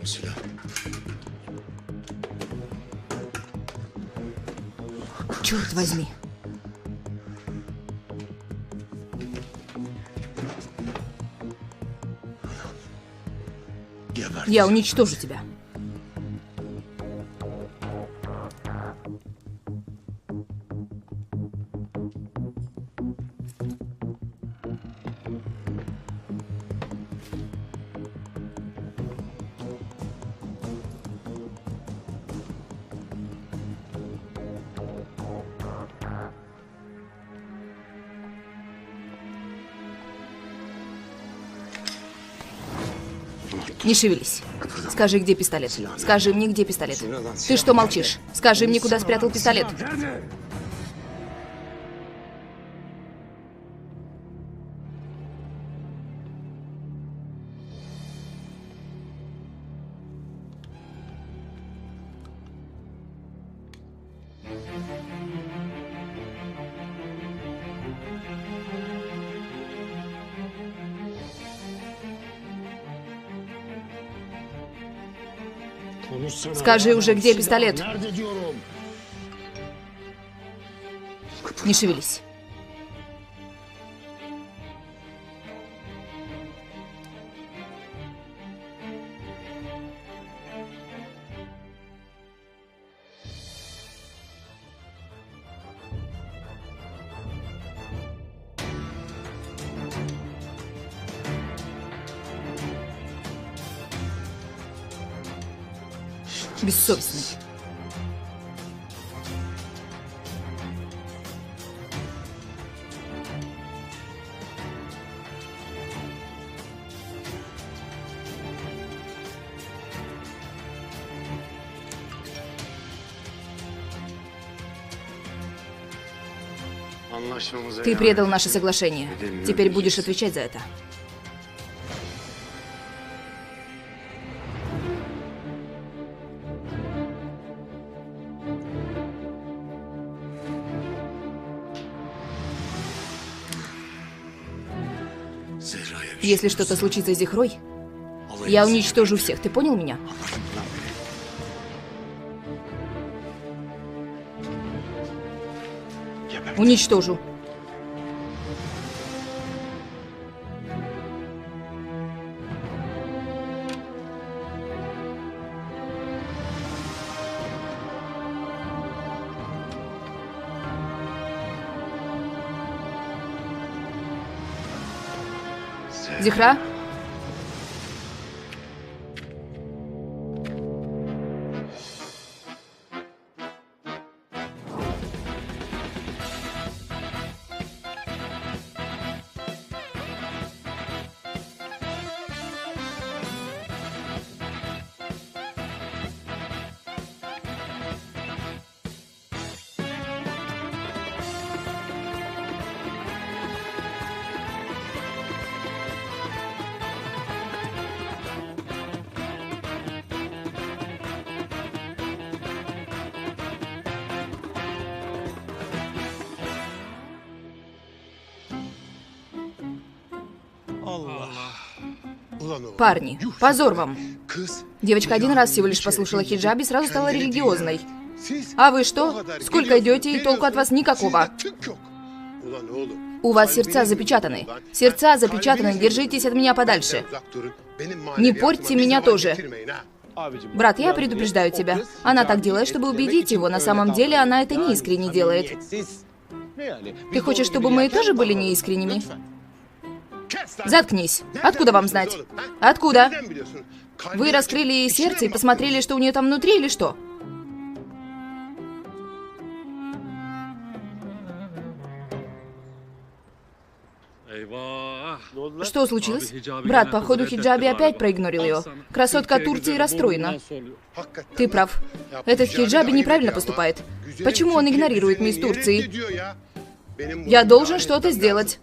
silah. Черт возьми. Я уничтожу тебя. Не шевелись. Скажи, где пистолет. Скажи мне, где пистолет. Ты что молчишь? Скажи мне, куда спрятал пистолет. Скажи уже, где пистолет. Не шевелись. Бессовестный. Ты предал наше соглашение. Теперь будешь отвечать за это. Если что-то случится с Зихрой, я уничтожу всех. Ты понял меня? Уничтожу. Зихра? Парни, позор вам. Девочка один раз всего лишь послушала хиджаб и сразу стала религиозной. А вы что? Сколько идете, и толку от вас никакого. У вас сердца запечатаны. Сердца запечатаны, держитесь от меня подальше. Не портьте меня тоже. Брат, я предупреждаю тебя. Она так делает, чтобы убедить его. На самом деле она это неискренне делает. Ты хочешь, чтобы мы тоже были неискренними? Заткнись. Откуда вам знать? Откуда? Вы раскрыли ей сердце и посмотрели, что у нее там внутри, или что? Что случилось? Брат, походу, хиджаби опять проигнорил ее. Красотка Турции расстроена. Ты прав. Этот хиджаби неправильно поступает. Почему он игнорирует мисс Турции? Я должен что-то сделать.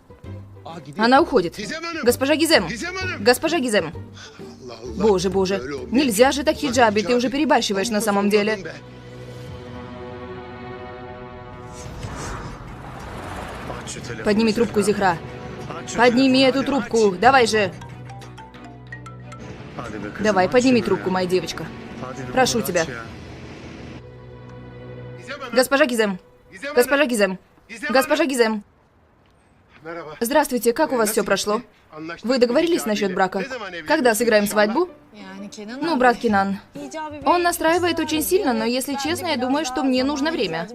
Она уходит. Госпожа Гизем! Госпожа Гизем! Боже, боже. Нельзя же так хиджаби, ты уже перебарщиваешь на самом деле. Подними трубку, Зихра. Подними эту трубку. Давай же. Давай, подними трубку, моя девочка. Прошу тебя. Госпожа Гизем. Госпожа Гизем. Госпожа Гизем. Здравствуйте, как у вас все прошло? Вы договорились насчет брака? Когда сыграем свадьбу? Ну, брат Кинан. Он настраивает очень сильно, но если честно, я думаю, что мне нужно время.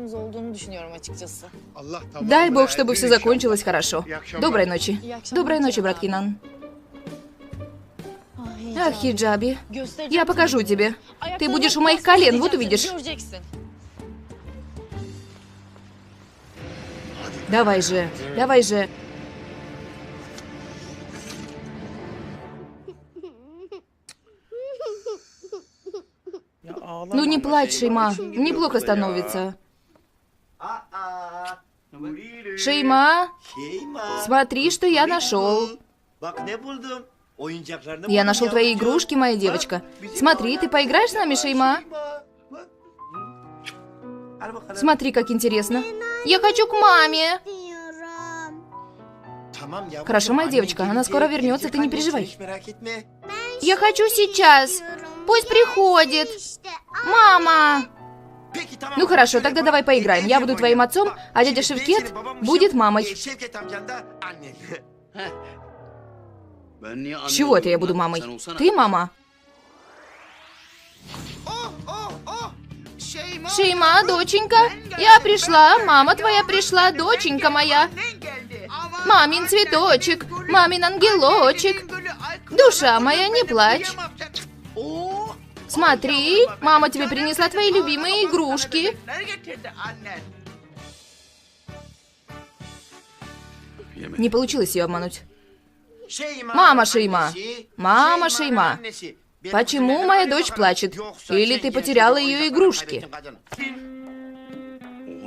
Дай бог, чтобы все закончилось хорошо. Доброй ночи. Доброй ночи, брат Кинан. Ах, Хиджаби. Я покажу тебе. Ты будешь у моих колен, вот увидишь. Давай же, давай же. Ну не плачь, Шейма. Неплохо становится. Шейма, смотри, что я нашел. Я нашел твои игрушки, моя девочка. Смотри, ты поиграешь с нами, Шейма? Смотри, как интересно. Я хочу к маме. Хорошо, моя девочка, она скоро вернется, ты не переживай. Я хочу сейчас. Пусть приходит. Мама. Ну хорошо, тогда давай поиграем. Я буду твоим отцом, а дядя Шевкет будет мамой. С чего это я буду мамой? Ты мама? Шейма, доченька, я пришла, мама твоя пришла, доченька моя. Мамин цветочек, мамин ангелочек. Душа моя, не плачь. Смотри, мама тебе принесла твои любимые игрушки. Не получилось ее обмануть. Мама Шейма, мама Шейма, почему моя дочь плачет? Или ты потеряла ее игрушки?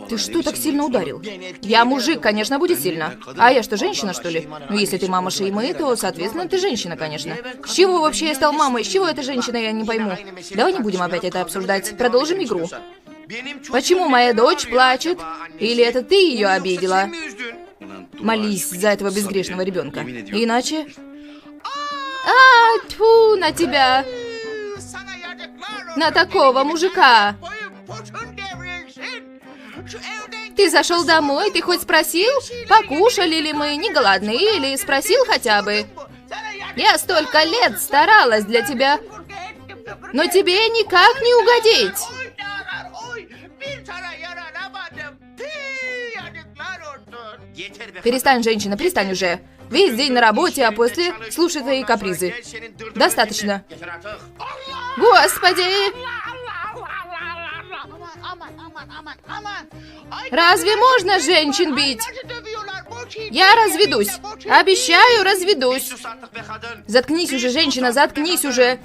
Ты что так сильно ударил? Я мужик, конечно, будет сильно. А я что, женщина, что ли? Ну, если ты мама Шеймы, то, соответственно, ты женщина, конечно. С чего вообще я стал мамой? С чего эта женщина, я не пойму. Давай не будем опять это обсуждать. Продолжим игру. Почему моя дочь плачет? Или это ты ее обидела? Молись за этого безгрешного ребенка. Иначе... Тьфу на тебя! На такого мужика! Ты зашел домой, ты хоть спросил, покушали ли мы, не голодны, или спросил хотя бы? Я столько лет старалась для тебя, но тебе никак не угодить. Перестань, женщина, перестань уже. Весь день на работе, а после слушай твои капризы. Достаточно. Господи! Разве можно женщин бить? Я разведусь. Обещаю, разведусь. Заткнись уже, женщина, заткнись уже.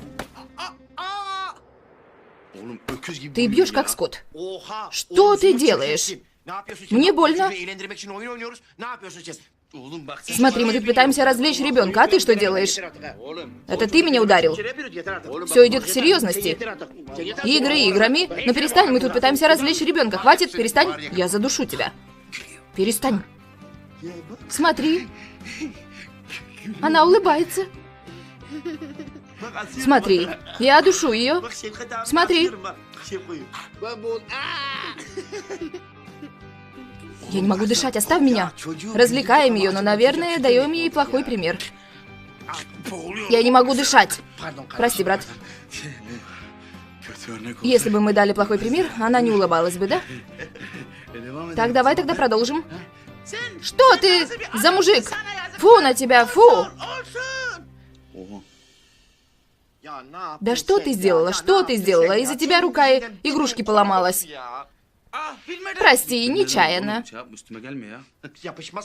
Ты бьешь как скот. Что ты делаешь? Мне больно. Смотри, мы тут пытаемся развлечь ребенка, а ты что делаешь? Это ты меня ударил. Все идет к серьезности. Игры играми, но перестань, мы тут пытаемся развлечь ребенка. Хватит, перестань, я задушу тебя. Перестань. Смотри. Она улыбается. Смотри, я душу ее. Смотри. Я не могу дышать, оставь меня. Развлекаем ее, но, наверное, даем ей плохой пример. Я не могу дышать. Прости, брат. Если бы мы дали плохой пример, она не улыбалась бы, да? Так, давай тогда продолжим. Что ты за мужик? Фу на тебя, фу! Да что ты сделала? Что ты сделала? Из-за тебя рука игрушки поломалась. Прости, нечаянно.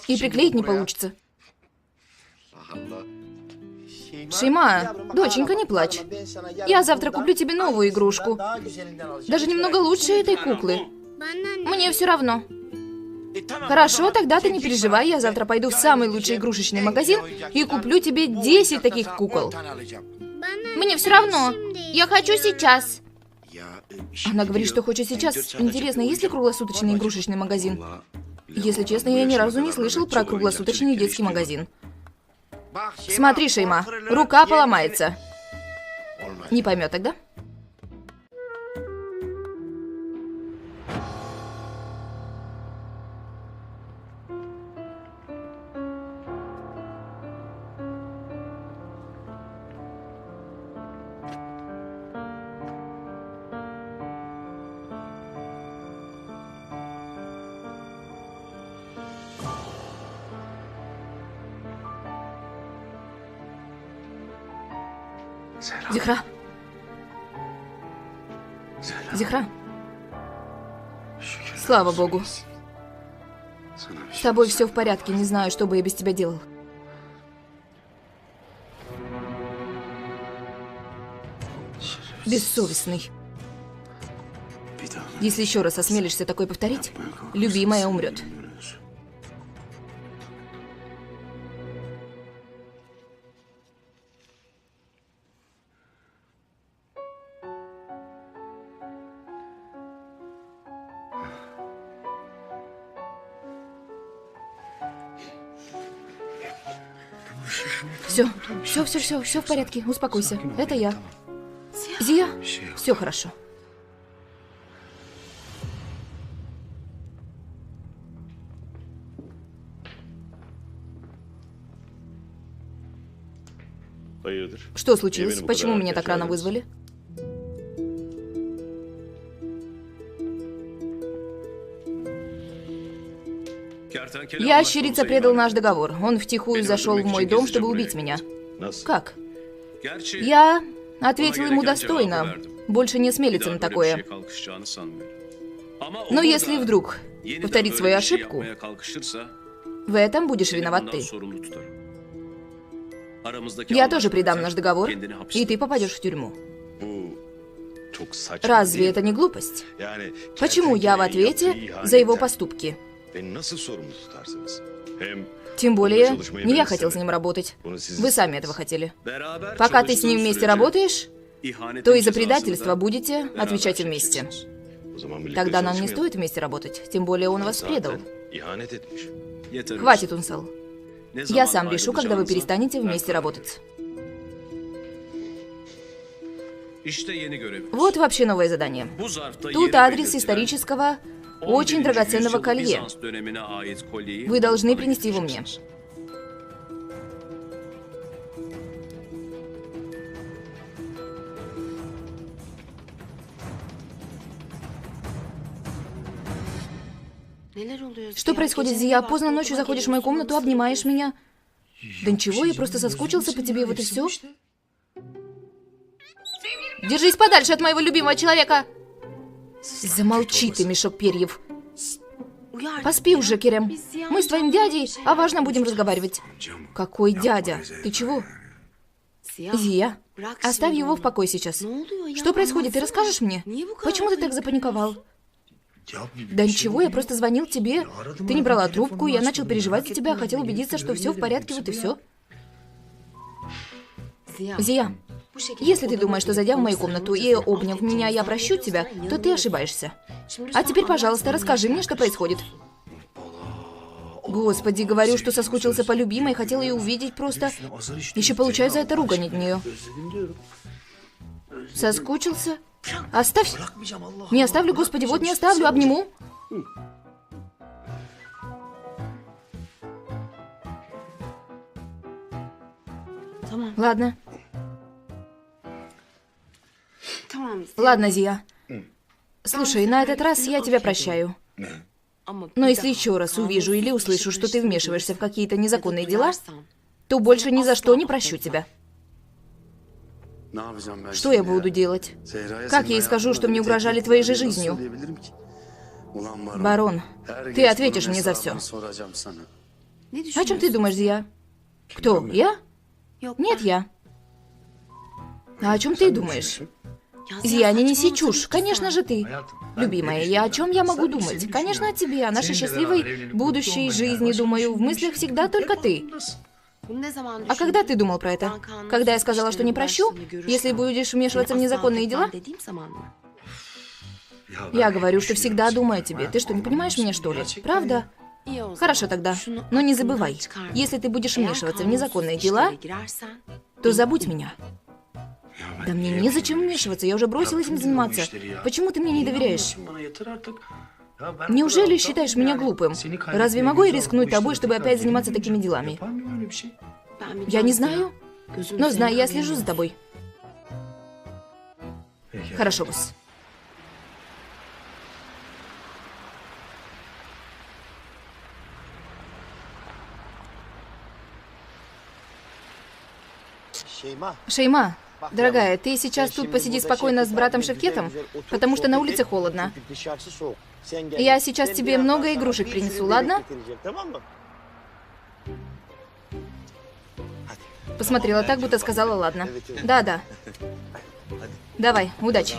И приклеить не получится. Шейма, доченька, не плачь. Я завтра куплю тебе новую игрушку. Даже немного лучше этой куклы. Мне все равно. Хорошо, тогда ты не переживай. Я завтра пойду в самый лучший игрушечный магазин и куплю тебе 10 таких кукол. Мне все равно. Я хочу сейчас. Она говорит, что хочет сейчас. Интересно, есть ли круглосуточный игрушечный магазин? Если честно, я ни разу не слышал про круглосуточный детский магазин. Смотри, Шейма, рука поломается. Не поймет тогда? Зихра. Зихра. Слава богу. С тобой все в порядке, не знаю, что бы я без тебя делал. Бессовестный. Если еще раз осмелишься такое повторить, любимая умрет. Все в порядке, успокойся. Это я. Зия, все хорошо. Что случилось? Почему меня так рано вызвали? Ящерица предал наш договор. Он втихую зашел в мой дом, чтобы убить меня. Как? Я ответил ему достойно. Больше не осмелится на такое. Но если вдруг повторит свою ошибку, в этом будешь виноват ты. Я тоже предам наш договор, и ты попадешь в тюрьму. Разве это не глупость? Почему я в ответе за его поступки? Тем более, не я хотел с ним работать. Вы сами этого хотели. Пока ты с ним вместе работаешь, то и за предательство будете отвечать вместе. Тогда нам не стоит вместе работать, тем более он вас предал. Хватит, Унсал. Я сам решу, когда вы перестанете вместе работать. Вот вообще новое задание. Тут адрес исторического, очень драгоценного колье. Вы должны принести его мне. Что происходит, Зия? Поздно ночью заходишь в мою комнату, обнимаешь меня. Да ничего, я просто соскучился по тебе, вот и все. Держись подальше от моего любимого человека! Замолчи ты, мешок перьев. Поспи уже, Керем. Мы с твоим дядей о важном будем разговаривать. Какой дядя? Ты чего? Зия, оставь его в покое сейчас. Что происходит? Ты расскажешь мне? Почему ты так запаниковал? Да ничего, я просто звонил тебе. Ты не брала трубку, я начал переживать за тебя, хотел убедиться, что все в порядке, вот и все. Зия, если ты думаешь, что зайдя в мою комнату и обняв меня, я прощу тебя, то ты ошибаешься. А теперь, пожалуйста, расскажи мне, что происходит. Господи, говорю, что соскучился по любимой, хотел ее увидеть просто. Еще получаю за это ругань от нее. Соскучился? Оставь. Не оставлю, Господи, вот не оставлю, обниму. Ладно. Ладно, Зия. Слушай, на этот раз я тебя прощаю. Но если еще раз увижу или услышу, что ты вмешиваешься в какие-то незаконные дела, то больше ни за что не прощу тебя. Что я буду делать? Как я ей скажу, что мне угрожали твоей же жизнью? Барон, ты ответишь мне за все. О чем ты думаешь, Зия? Кто? Я? Нет, я. А о чем ты думаешь? Зия, не неси чушь. Конечно же ты. Любимая, о чем я могу думать? Конечно, о тебе, о нашей счастливой будущей жизни, думаю. В мыслях всегда только ты. А когда ты думал про это? Когда я сказала, что не прощу, если будешь вмешиваться в незаконные дела? Я говорю, что всегда думаю о тебе. Ты что, не понимаешь меня, что ли? Правда? Хорошо тогда. Но не забывай, если ты будешь вмешиваться в незаконные дела, то забудь меня. Да мне незачем вмешиваться, я уже бросилась им заниматься. Почему ты мне не доверяешь? Неужели считаешь меня глупым? Разве могу я рискнуть тобой, чтобы опять заниматься такими делами? Я не знаю. Но знай, я слежу за тобой. Хорошо, босс. Шейма, дорогая, ты сейчас тут посиди спокойно с братом Шевкетом, потому что на улице холодно. Я сейчас тебе много игрушек принесу, ладно? Посмотрела так, будто сказала ладно. Да. Давай, удачи.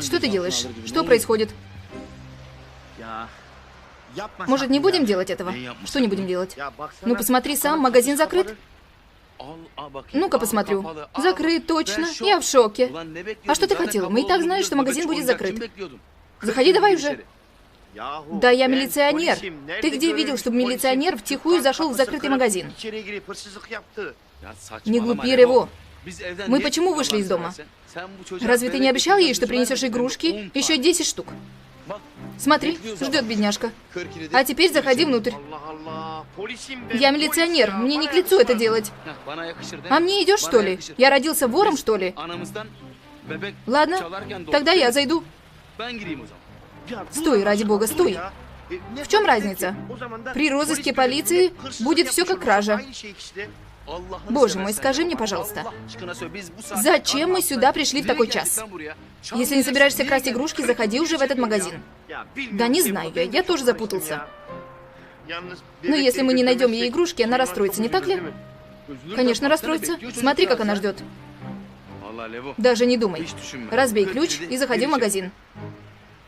Что ты делаешь? Что происходит? Может, не будем делать этого? Что не будем делать? Ну, посмотри сам, магазин закрыт. Ну-ка, посмотрю. Закрыт, точно. Я в шоке. А что ты хотела? Мы и так знали, что магазин будет закрыт. Заходи давай уже. Да я милиционер. Ты где видел, чтобы милиционер втихую зашел в закрытый магазин? Не глупи, Рево. Мы почему вышли из дома? Разве ты не обещал ей, что принесешь игрушки? Еще 10 штук. Смотри, ждет бедняжка. А теперь заходи внутрь. Я милиционер, мне не к лицу это делать. А мне идет, что ли? Я родился вором, что ли? Ладно, тогда я зайду. Стой, ради бога, стой. В чем разница? При розыске полиции будет все как кража. Боже мой, скажи мне, пожалуйста, зачем мы сюда пришли в такой час? Если не собираешься красть игрушки, заходи уже в этот магазин. Да не знаю я тоже запутался. Но если мы не найдем ей игрушки, она расстроится, не так ли? Конечно, расстроится. Смотри, как она ждет. Даже не думай. Разбей ключ и заходи в магазин.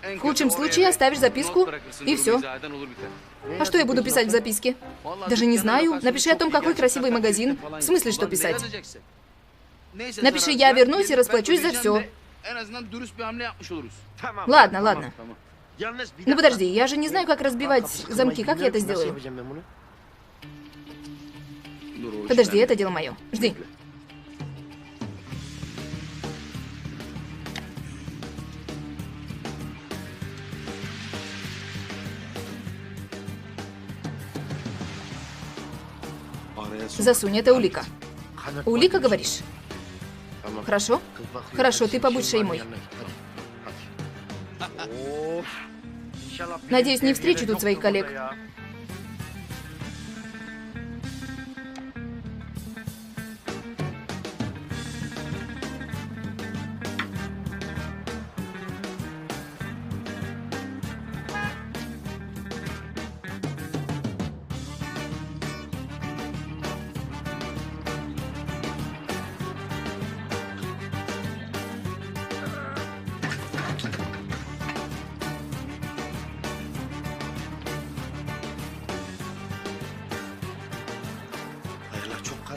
В худшем случае оставишь записку, и все. А что я буду писать в записке? Даже не знаю. Напиши о том, какой красивый магазин. В смысле, что писать? Напиши, я вернусь и расплачусь за все. Ладно. Ну подожди, я же не знаю, как разбивать замки. Как я это сделаю? Подожди, это дело мое. Жди. Засунь, это улика. Улика, говоришь? Хорошо? Хорошо, ты побудь Шеймой. Надеюсь, не встречу тут своих коллег.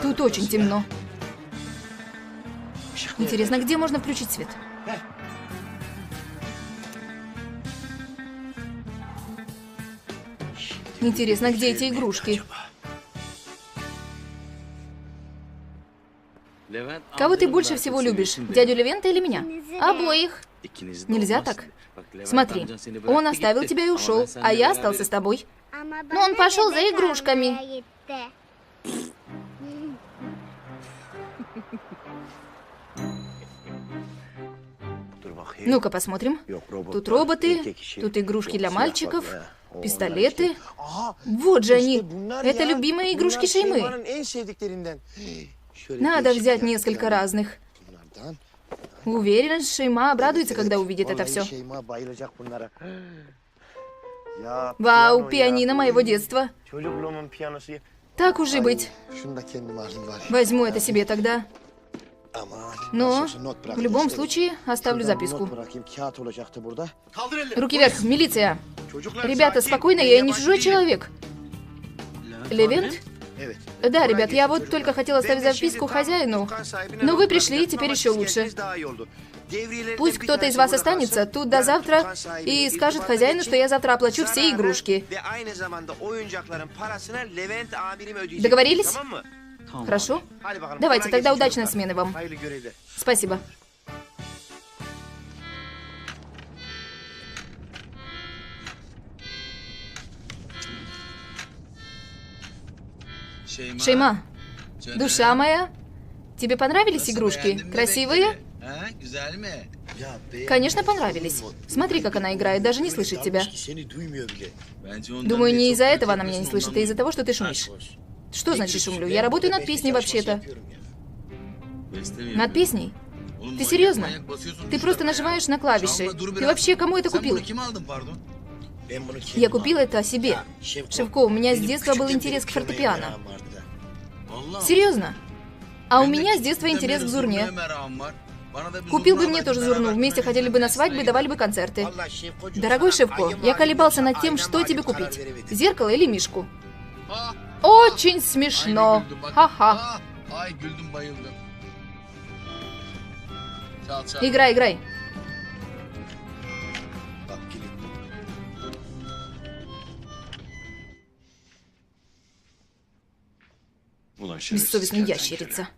Тут очень темно. Интересно, где можно включить свет? Интересно, где эти игрушки? Кого ты больше всего любишь? Дядю Левента или меня? Обоих. Нельзя так. Смотри, он оставил тебя и ушел, а я остался с тобой. Но он пошел за игрушками. Ну-ка посмотрим. Тут роботы, тут игрушки для мальчиков, пистолеты. Вот же они. Это любимые игрушки Шеймы. Надо взять несколько разных. Уверен, Шейма обрадуется, когда увидит это все. Вау, пианино моего детства. Так уж и быть. Возьму это себе тогда. Но в любом случае оставлю записку. Руки вверх, милиция! Ребята, спокойно, я не чужой человек. Левент? Да, ребят, я вот только хотела оставить записку хозяину. Но вы пришли, теперь еще лучше. Пусть кто-то из вас останется тут до завтра и скажет хозяину, что я завтра оплачу все игрушки. Договорились? Хорошо? Давайте, тогда удачной смены вам. Спасибо. Шейма, душа моя, тебе понравились игрушки? Красивые? Конечно, понравились. Смотри, как она играет, даже не слышит тебя. Думаю, не из-за этого она меня не слышит, а из-за того, что ты шумишь. Что значит шумлю? Я работаю над песней вообще-то. Над песней? Ты серьезно? Ты просто нажимаешь на клавиши. Ты вообще кому это купил? Я купил это себе. Шевко, у меня с детства был интерес к фортепиано. Серьезно? А у меня с детства интерес к зурне. Купил бы мне тоже зурну, вместе ходили бы на свадьбы и давали бы концерты. Дорогой Шевко, я колебался над тем, что тебе купить. Зеркало или мишку? Очень смешно. Ха-ха. Играй, играй. Бессовестная ящерица.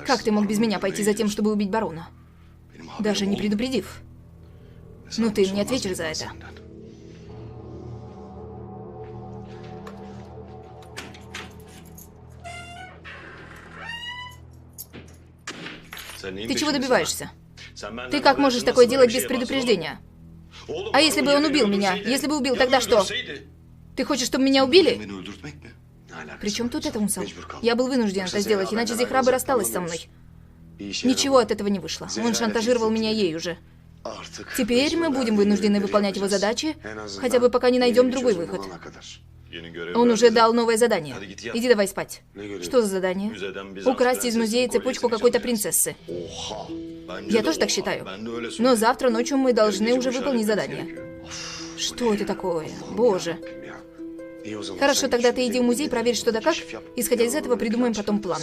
Как ты мог без меня пойти за тем, чтобы убить барона? Даже не предупредив. Ну ты мне ответишь за это. Ты чего добиваешься? Ты как можешь такое делать без предупреждения? А если бы он убил меня? Если бы убил, тогда что? Ты хочешь, чтобы меня убили? Причем тут это Унсал? Я был вынужден это сделать, иначе Зихра бы рассталась со мной. Ничего от этого не вышло. Он шантажировал меня ею же. Теперь мы будем вынуждены выполнять его задачи, хотя бы пока не найдем другой выход. Он уже дал новое задание. Иди давай спать. Что за задание? Украсть из музея цепочку какой-то принцессы. Я тоже так считаю. Но завтра ночью мы должны уже выполнить задание. Что это такое? Боже. Хорошо, тогда ты иди в музей, проверь что да как. Исходя из этого, придумаем потом план.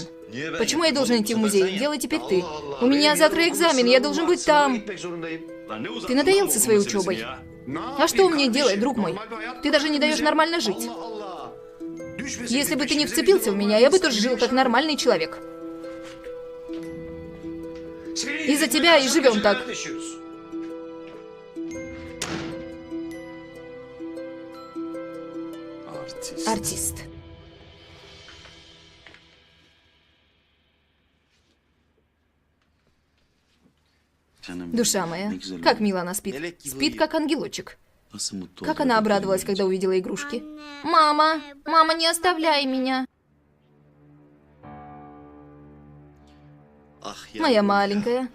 Почему я должен идти в музей? Делай теперь ты. У меня завтра экзамен, я должен быть там. Ты надоел со своей учебой? А что мне делать, друг мой? Ты даже не даешь нормально жить. Если бы ты не вцепился в меня, я бы тоже жил как нормальный человек. Из-за тебя и живем так. Артист. Душа моя, как мило она спит. Спит, как ангелочек. Как она обрадовалась, когда увидела игрушки. Мама, мама, не оставляй меня. Моя маленькая.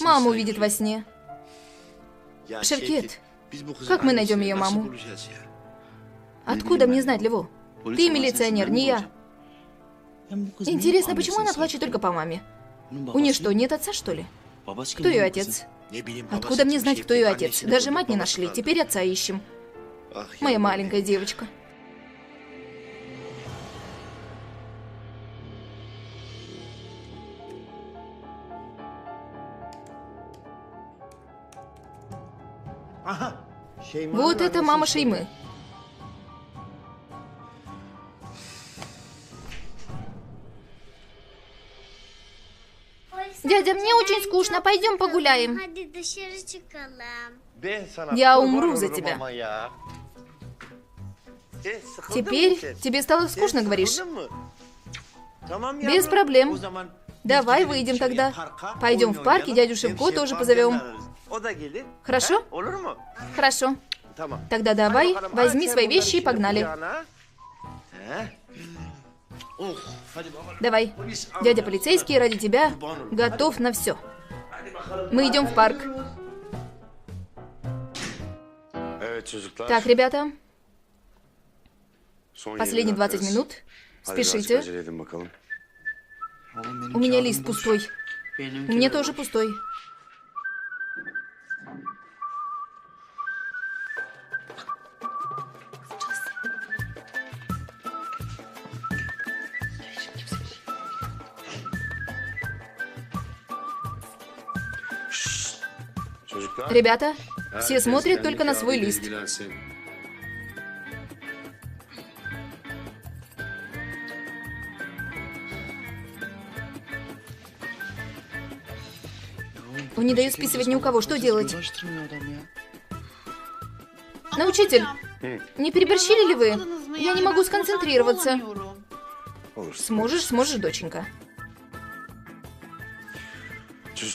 Маму увидит во сне. Шевкет, как мы найдем ее маму? Откуда мне знать, Леву? Ты милиционер, не я. Интересно, почему она плачет только по маме? У нее что, нет отца, что ли? Кто ее отец? Откуда мне знать, кто ее отец? Даже мать не нашли, теперь отца ищем. Моя маленькая девочка. Вот это мама Шеймы. Дядя, мне очень скучно, пойдем погуляем. Я умру за тебя. Теперь тебе стало скучно, говоришь? Без проблем. Давай выйдем тогда. Пойдем в парк, и дядю Шевко тоже позовем. Хорошо? Хорошо. Тогда давай, возьми свои вещи и погнали. Давай. Дядя полицейский ради тебя готов на все. Мы идем в парк. Так, ребята. Последние 20 минут. Спешите. У меня лист пустой. У меня тоже пустой. Ребята, все смотрят только на свой лист. Он не дает списывать ни у кого. Что делать? Учитель, не переборщили ли вы? Я не могу сконцентрироваться. Сможешь, сможешь, доченька.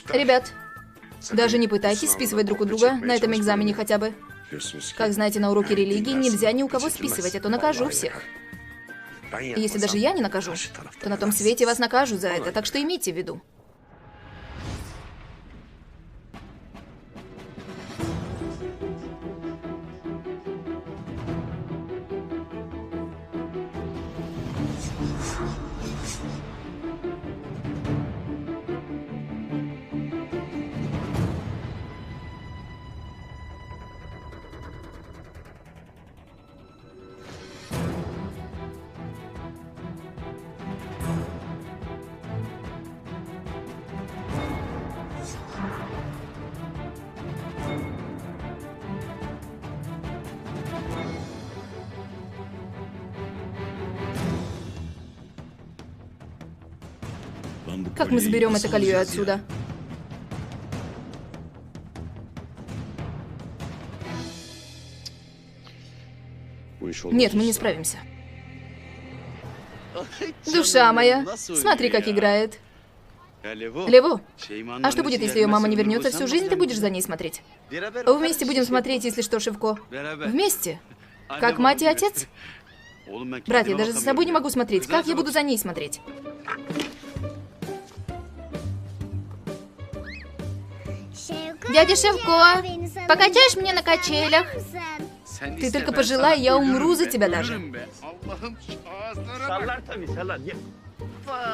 Ребят, даже не пытайтесь списывать друг у друга на этом экзамене хотя бы. Как знаете, на уроке религии нельзя ни у кого списывать, а то накажу всех. И если даже я не накажу, то на том свете вас накажут за это, так что имейте в виду. Как мы заберем это колье отсюда? Нет, мы не справимся. Душа моя, смотри, как играет. Лево, а что будет, если ее мама не вернется? Всю жизнь ты будешь за ней смотреть? Вместе будем смотреть, если что, Шевко. Вместе? Как мать и отец? Брат, я даже за собой не могу смотреть. Как я буду за ней смотреть? Дядя Шевко, покачаешь меня на качелях? Ты только пожелай, я умру за тебя даже.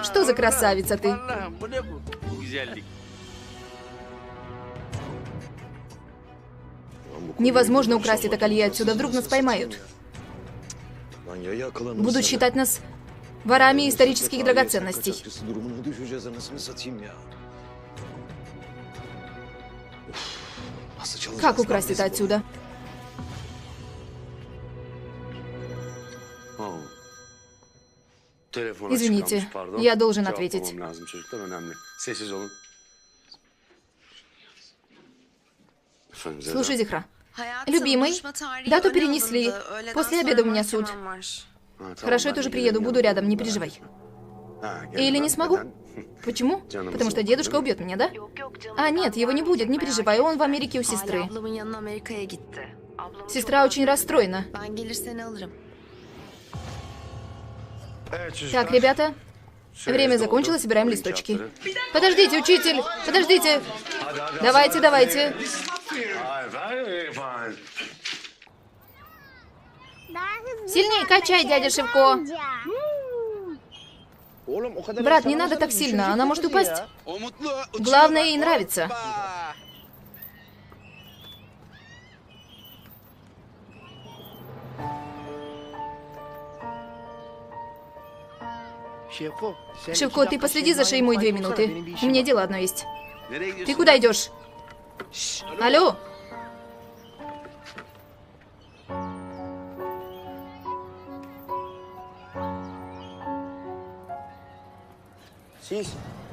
Что за красавица ты? Невозможно украсть это колье отсюда, вдруг нас поймают. Будут считать нас ворами исторических драгоценностей. Как украсть это отсюда? Извините, я должен ответить. Слушай, Зихра. Любимый, дату перенесли. После обеда у меня суд. Хорошо, я тоже приеду, буду рядом, не переживай. Или не смогу? Почему? Потому что дедушка убьет меня, да? А, нет, его не будет, не переживай, он в Америке у сестры. Сестра очень расстроена. Так, ребята, время закончилось, собираем листочки. Подождите, учитель, подождите. Давайте, давайте. Сильнее качай, дядя Шевко. Брат, не надо так сильно, она может упасть. Главное, ей нравится. Шевко, ты последи за Шеймой 2 минуты. У меня дело одно есть. Ты куда идешь? Алло?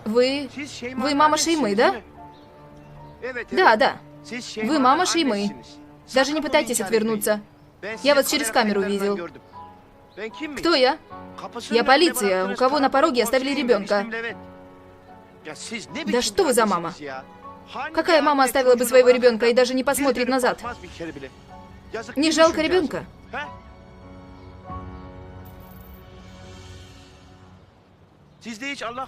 Вы мама Шеймы, да? Да, да. Вы мама Шеймы. Даже не пытайтесь отвернуться. Я вас через камеру видел. Кто я? Я полиция. У кого на пороге оставили ребенка? Да что вы за мама? Какая мама оставила бы своего ребенка и даже не посмотрит назад? Не жалко ребенка?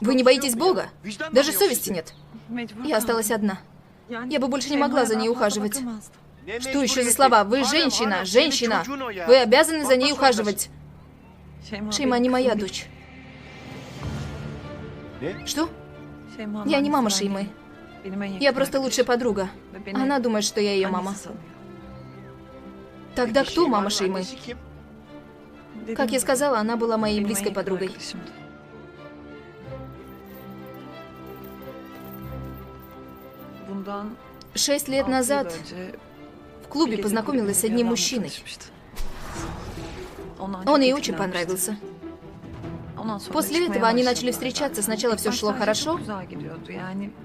Вы не боитесь Бога? Даже совести нет. Я осталась одна. Я бы больше не могла за ней ухаживать. Что еще за слова? Вы женщина, женщина. Вы обязаны за ней ухаживать. Шейма не моя дочь. Что? Я не мама Шеймы. Я просто лучшая подруга. Она думает, что я ее мама. Тогда кто мама Шеймы? Как я сказала, она была моей близкой подругой. Bundan 6 лет 6 yıl назад önce в клубе познакомилась с одним мужчиной. Он ей очень понравился. После этого они начали встречаться. Сначала все шло хорошо.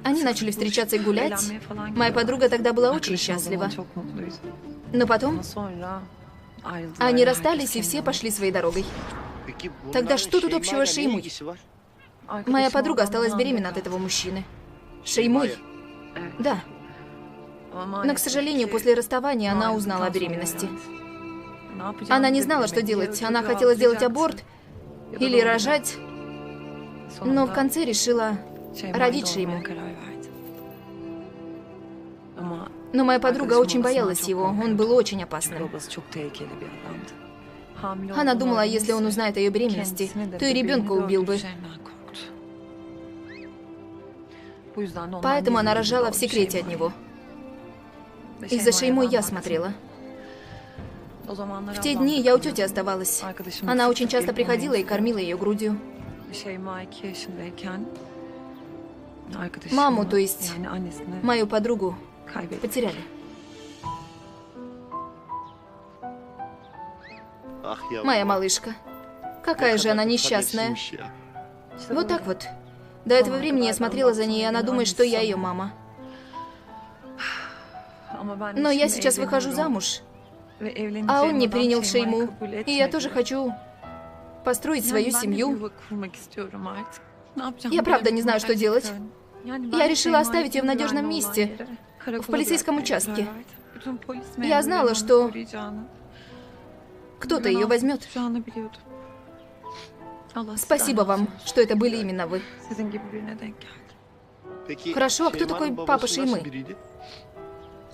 Они начали встречаться и гулять. Моя подруга тогда была очень счастлива. Но потом они расстались, и все пошли своей дорогой. Тогда что тут общего с Шеймой? Моя подруга осталась беременна от этого мужчины. Шеймой? Да. Но, к сожалению, после расставания она узнала о беременности. Она не знала, что делать. Она хотела сделать аборт или рожать, но в конце решила родить Шейму. Но моя подруга очень боялась его, он был очень опасным. Она думала, если он узнает о ее беременности, то и ребенка убил бы. Поэтому она рожала в секрете от него. Из-за Шеймой я смотрела. В те дни я у тети оставалась. Она очень часто приходила и кормила ее грудью. Маму, то есть мою подругу, потеряли. Моя малышка. Какая же она несчастная. Вот так вот. До этого времени я смотрела за ней, и она думает, что я ее мама. Но я сейчас выхожу замуж, а он не принял Шейму. И я тоже хочу построить свою семью. Я правда не знаю, что делать. Я решила оставить ее в надежном месте, в полицейском участке. Я знала, что кто-то ее возьмет. Спасибо вам, что это были именно вы. Хорошо, а кто такой папа Шеймы?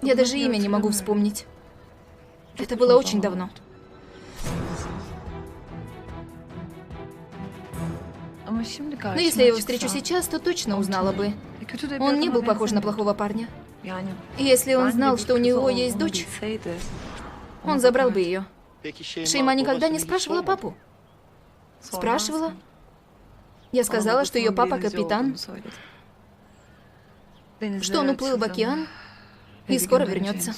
Я даже имя не могу вспомнить. Это было очень давно. Но если я его встречу сейчас, то точно узнала бы. Он не был похож на плохого парня. И если он знал, что у него есть дочь, он забрал бы ее. Шейма никогда не спрашивала папу. Спрашивала. Я сказала, что ее папа капитан, что он уплыл в океан и скоро вернется.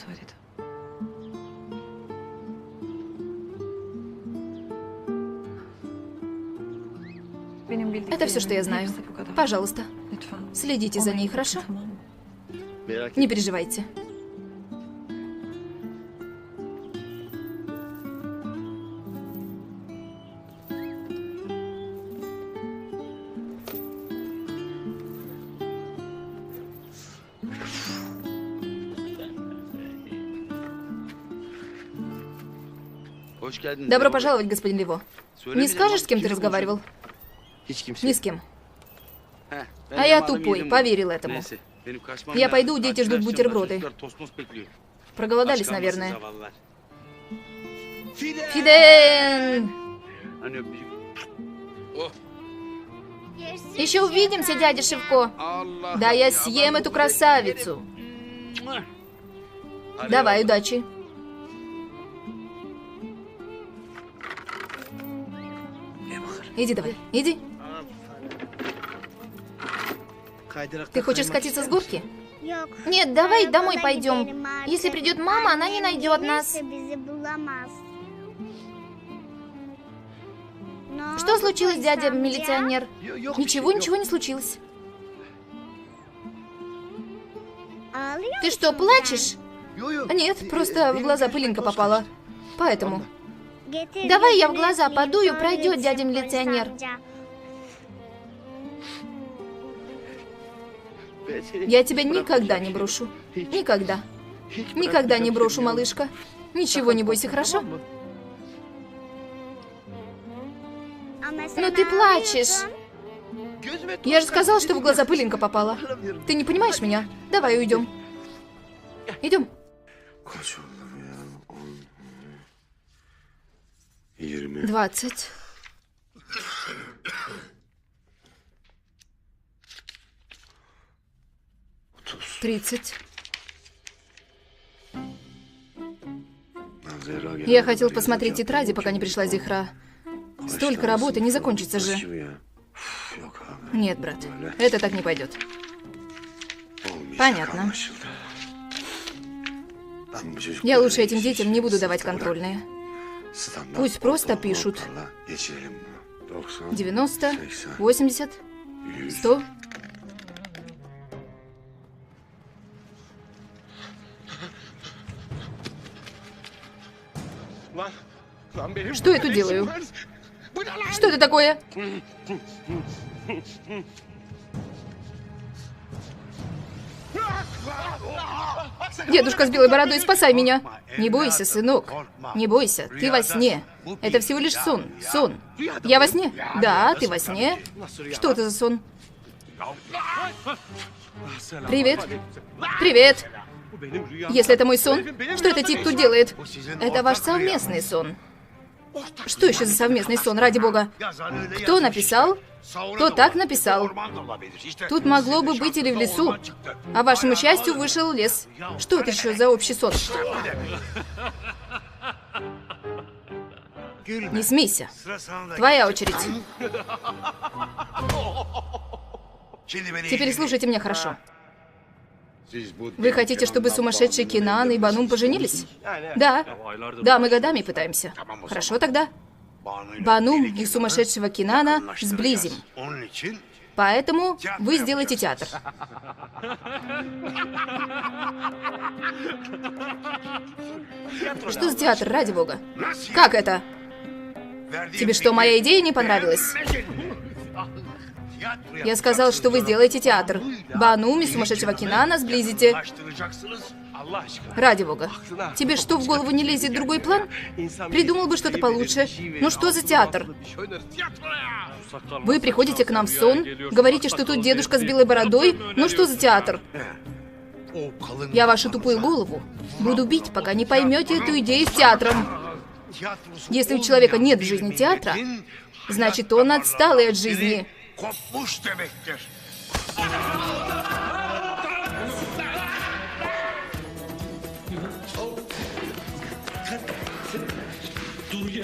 Это все, что я знаю. Пожалуйста, следите за ней, хорошо? Не переживайте. Добро пожаловать, господин Лево. Не скажешь, с кем ты разговаривал? Ни с кем. А я тупой, поверил этому. Я пойду, дети ждут бутерброды. Проголодались, наверное. Фиден! Еще увидимся, дядя Шивко. Да я съем эту красавицу. Давай, удачи. Иди давай, иди. Ты хочешь скатиться с горки? Нет, давай домой пойдем. Если придет мама, она не найдет нас. Что случилось, дядя милиционер? Ничего не случилось. Ты что, плачешь? Нет, просто в глаза пылинка попала. Поэтому. Давай я в глаза подую, пройдет дядя милиционер. Я тебя никогда не брошу. Никогда. Никогда не брошу, малышка. Ничего не бойся, хорошо? Но ты плачешь. Я же сказал, что в глаза пылинка попала. Ты не понимаешь меня? Давай уйдем. Идем. 20. 30. Я хотел посмотреть тетради, пока не пришла Зихра. Столько работы, не закончится же. Нет, брат, это так не пойдет. Понятно. Я лучше этим детям не буду давать контрольные. Пусть просто пишут. 90, 80, 100. Что я тут делаю? Что это такое? Дедушка с белой бородой, спасай меня! Не бойся, сынок. Не бойся, ты во сне. Это всего лишь сон. Сон. Я во сне? Да, ты во сне. Что это за сон? Привет. Привет. Если это мой сон, что этот тип тут делает? Это ваш совместный сон. Что еще за совместный сон, ради бога? Кто написал? Кто так написал? Тут могло бы быть или в лесу. А вашему счастью, вышел лес. Что это еще за общий сон? Не смейся. Твоя очередь. Теперь слушайте меня хорошо. Вы хотите, чтобы сумасшедший Кинан и Банум поженились? Да. Да, мы годами пытаемся. Хорошо тогда. Банум и сумасшедшего Кинана сблизим. Поэтому вы сделаете театр. Что за театр, ради бога? Как это? Тебе что, моя идея не понравилась? Я сказал, что вы сделаете театр. Банум и сумасшедшего Кинана сблизите. Ради бога. Тебе что, в голову не лезет другой план? Придумал бы что-то получше. Ну что за театр? Вы приходите к нам в сон, говорите, что тут дедушка с белой бородой. Ну что за театр? Я вашу тупую голову буду бить, пока не поймете эту идею с театром. Если у человека нет в жизни театра, значит, он отсталый от жизни.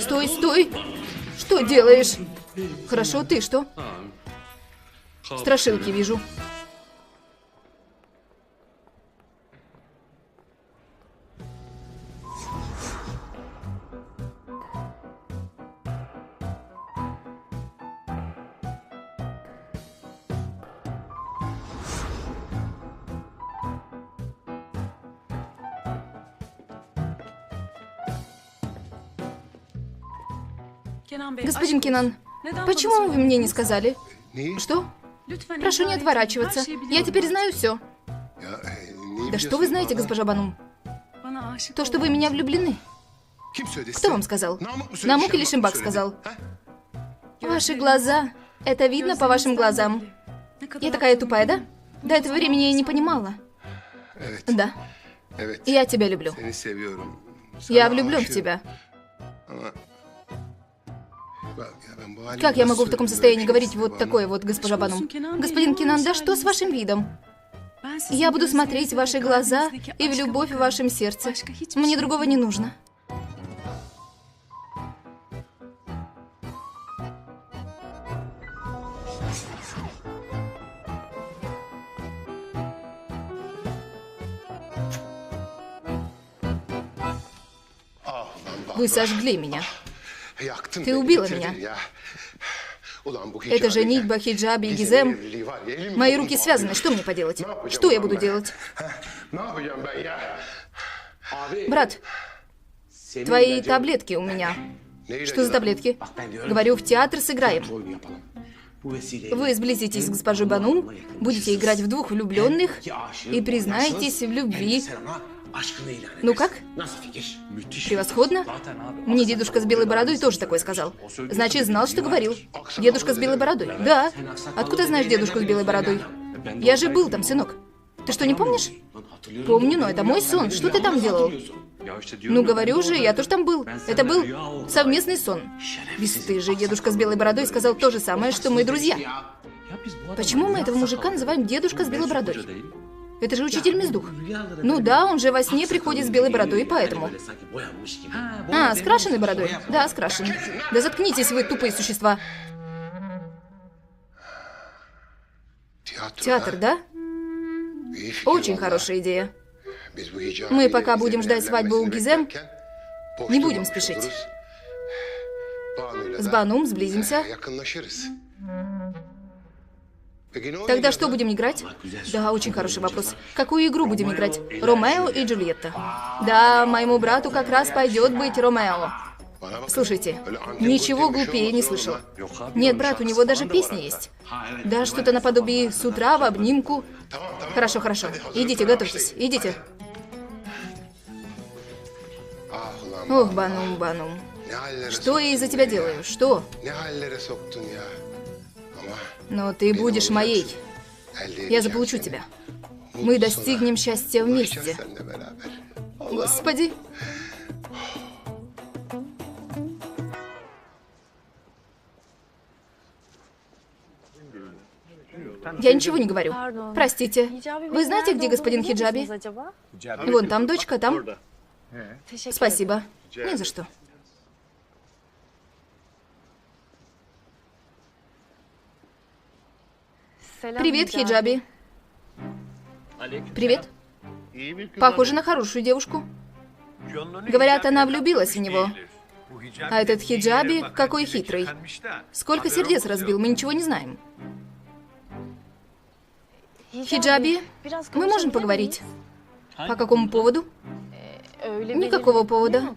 Стой, стой! Что делаешь? Хорошо, ты что? Страшилки вижу. Господин Кинан, почему вы мне не сказали? Что? Прошу не отворачиваться. Я теперь знаю все. Да что вы знаете, госпожа Банум? То, что вы в меня влюблены. Кто вам сказал? Намук или Шимбак сказал? Ваши глаза. Это видно по вашим глазам. Я такая тупая, да? До этого времени я не понимала. Да. Я тебя люблю. Я влюблен в тебя. Как я могу в таком состоянии говорить вот такое вот, госпожа Банум? Господин Кинан, да что с вашим видом? Я буду смотреть в ваши глаза и в любовь в вашем сердце. Мне другого не нужно. Вы сожгли меня. Ты убила меня. Это же нитьба, хиджаби и гизем. Мои руки связаны. Что мне поделать? Что я буду делать? Брат, твои таблетки у меня. Что за таблетки? Говорю, в театр сыграем. Вы сблизитесь с госпожой Банум, будете играть в двух влюбленных и признаетесь в любви. Ну как? Превосходно. Мне дедушка с белой бородой тоже такое сказал. Значит, знал, что говорил. Дедушка с белой бородой? Да. Откуда знаешь дедушку с белой бородой? Я же был там, сынок. Ты что, не помнишь? Помню, но это мой сон. Что ты там делал? Ну, говорю же, я тоже там был. Это был совместный сон. Бесстыжий дедушка с белой бородой сказал то же самое, что мы друзья. Почему мы этого мужика называем дедушка с белой бородой? Это же учитель Миздух. Ну да, он же во сне приходит с белой бородой, поэтому... А, с крашеной бородой? Да, с крашеной. Да заткнитесь вы, тупые существа. Театр, да? Очень хорошая идея. Мы пока будем ждать свадьбу у Гизем, не будем спешить. С Банум сблизимся. Тогда что будем играть? Да, очень хороший вопрос. Какую игру будем играть? Ромео и Джульетта. Да, моему брату как раз пойдет быть Ромео. Слушайте, ничего глупее не слышал. Нет, брат, у него даже песни есть. Да, что-то наподобие «С утра в обнимку». Хорошо, хорошо. Идите, готовьтесь, идите. Ох, Банум, Банум. Что я из-за тебя делаю? Что? Но ты будешь моей. Я заполучу тебя. Мы достигнем счастья вместе. Господи. Я ничего не говорю. Простите. Вы знаете, где господин Хиджаби? Вон там дочка, там. Спасибо. Не за что. Привет, Хиджаби. Привет. Похоже на хорошую девушку. Говорят, она влюбилась в него. А этот Хиджаби какой хитрый. Сколько сердец разбил, мы ничего не знаем. Хиджаби, мы можем поговорить? По какому поводу? Никакого повода.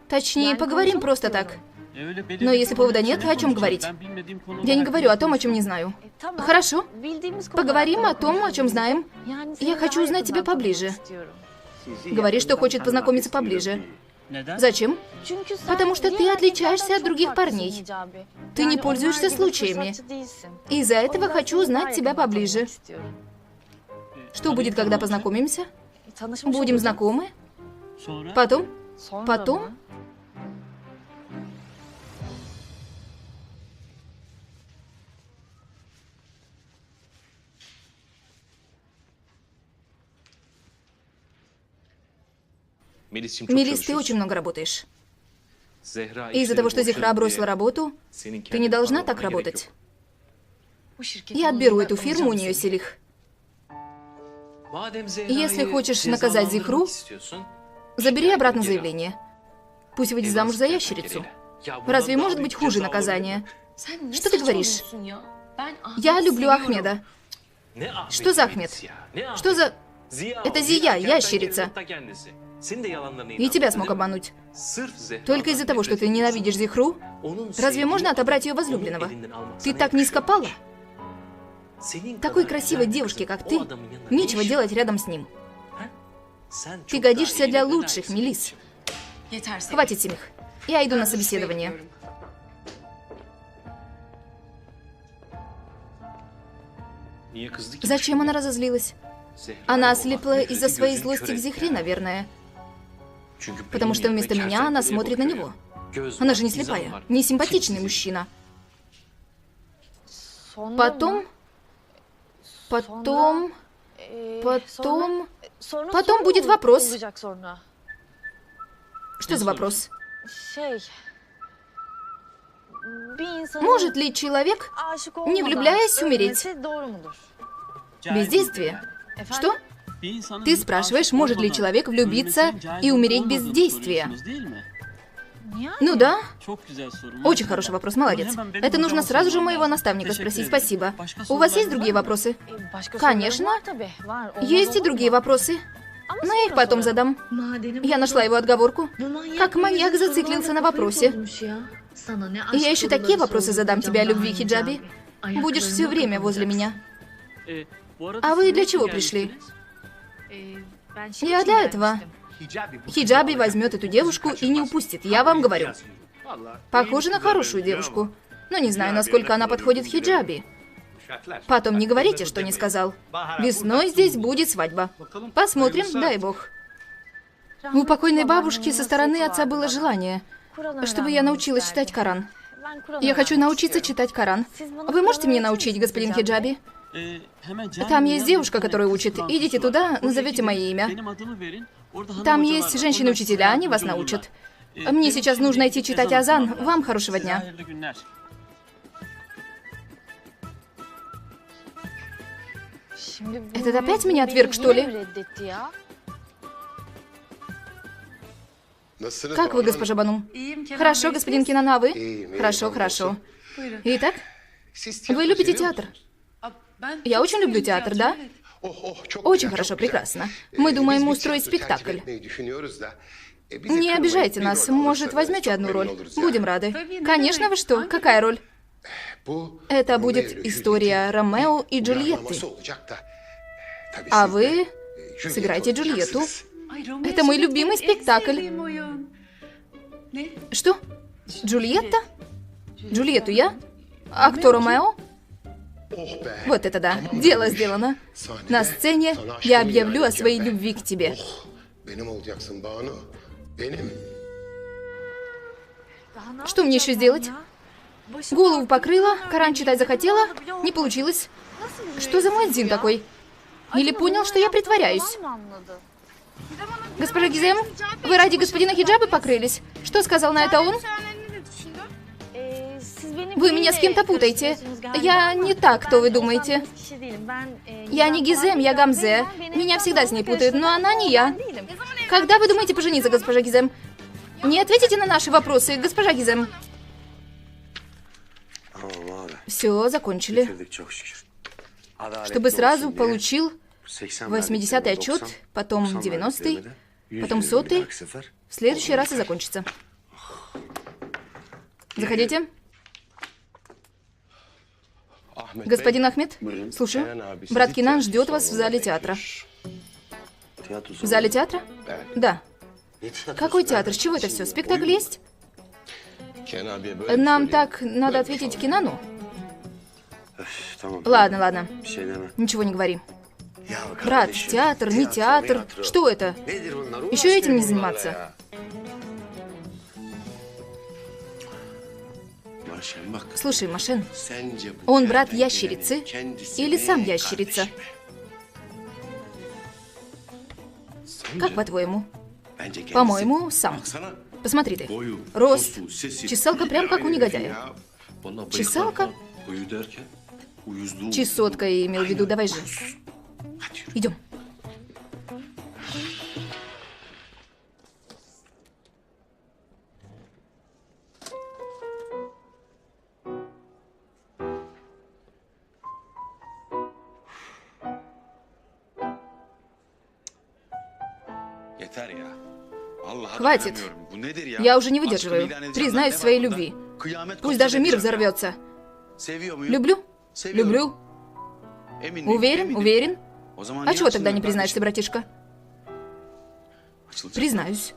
Точнее, поговорим просто так. Но если повода нет, о чем говорить? Я не говорю о том, о чем не знаю. Хорошо. Поговорим о том, о чем знаем. Я хочу узнать тебя поближе. Говори, что хочет познакомиться поближе. Зачем? Потому что ты отличаешься от других парней. Ты не пользуешься случаями. Из-за этого хочу узнать тебя поближе. Что будет, когда познакомимся? Будем знакомы? Потом? Потом? Мелис, ты очень много работаешь. Из-за того, что Зехра бросила работу, ты не должна так работать. Я отберу эту фирму у нее, Селих. Если хочешь наказать Зехру, забери обратно заявление. Пусть выйдет замуж за ящерицу. Разве может быть хуже наказание? Что ты говоришь? Я люблю Ахмеда. Что за Ахмед? Что за... Это Зия, ящерица. И тебя смог обмануть. Только из-за того, что ты ненавидишь Зехру? Разве можно отобрать ее возлюбленного? Ты так низко пала? Такой красивой девушке, как ты, нечего делать рядом с ним. Ты годишься для лучших, Мелис. Хватит, Семих. Я иду на собеседование. Зачем она разозлилась? Она ослепла из-за своей злости к Зехре, наверное. Потому что вместо меня она смотрит на него. Она же не слепая, не симпатичный мужчина. Потом будет вопрос. Что за вопрос? Может ли человек, не влюбляясь, умереть? Бездействие. Что? Ты спрашиваешь, может ли человек влюбиться и умереть без действия? Ну да. Очень хороший вопрос, молодец. Это нужно сразу же у моего наставника спросить, спасибо. У вас есть другие вопросы? Конечно. Есть и другие вопросы. Но я их потом задам. Я нашла его отговорку. Как маньяк зациклился на вопросе. Я еще такие вопросы задам тебе о любви, Хиджаби. Будешь все время возле меня. А вы для чего пришли? Я для этого. Хиджаби возьмет эту девушку и не упустит, я вам говорю. Похоже на хорошую девушку. Но не знаю, насколько она подходит Хиджаби. Потом не говорите, что не сказал. Весной здесь будет свадьба. Посмотрим, дай бог. У покойной бабушки со стороны отца было желание, чтобы я научилась читать Коран. Я хочу научиться читать Коран. Вы можете мне научить, господин Хиджаби? Там есть девушка, которая учит. Идите туда, назовете мое имя. Там есть женщины-учителя, они вас научат. Мне сейчас нужно идти читать азан. Вам хорошего дня. Этот опять меня отверг, что ли? Как вы, госпожа Банум? Хорошо, господин Кинан, а вы? Хорошо, хорошо. Итак, вы любите театр? Я очень люблю театр, да? Очень хорошо, прекрасно. Мы думаем устроить спектакль. Не обижайте нас, может, возьмете одну роль? Будем рады. Конечно, вы что? Какая роль? Это будет история Ромео и Джульетты. А вы сыграете Джульетту. Это мой любимый спектакль. Что? Джульетта? Джульетту я? А кто Ромео? Вот это да, дело сделано. На сцене я объявлю о своей любви к тебе. Что мне еще сделать? Голову покрыла, Коран читать захотела, не получилось. Что за муэдзин такой? Или понял, что я притворяюсь? Госпожа Гизем, вы ради господина Хиджаба покрылись? Что сказал на это он? Вы меня с кем-то путаете. Я не так, кто вы думаете. Я не Гизем, я Гамзе. Меня всегда с ней путают, но она не я. Когда вы думаете пожениться, госпожа Гизем? Не ответите на наши вопросы, госпожа Гизем. Все, закончили. Чтобы сразу получил 80-й отчет, потом 90-й, потом 100-й. В следующий раз и закончится. Заходите. Господин Ахмед, слушаю. Брат Кинан ждет вас в зале театра. В зале театра? Да. Какой театр? С чего это все? Спектакль есть? Нам так надо ответить Кинану. Ладно, ладно. Ничего не говори. Брат, театр, не театр. Что это? Еще этим не заниматься. Слушай, Машен, он брат ящерицы или сам ящерица? Как по-твоему? По-моему, сам. Посмотри ты. Рост. Чесалка прям как у негодяя. Чесалка? Чесотка я имел в виду. Давай же. Идем. Хватит. Я уже не выдерживаю. Признаюсь в своей любви. Пусть даже мир взорвется. Люблю? Люблю. Уверен? Уверен? А чего тогда не признаешься, братишка? Признаюсь.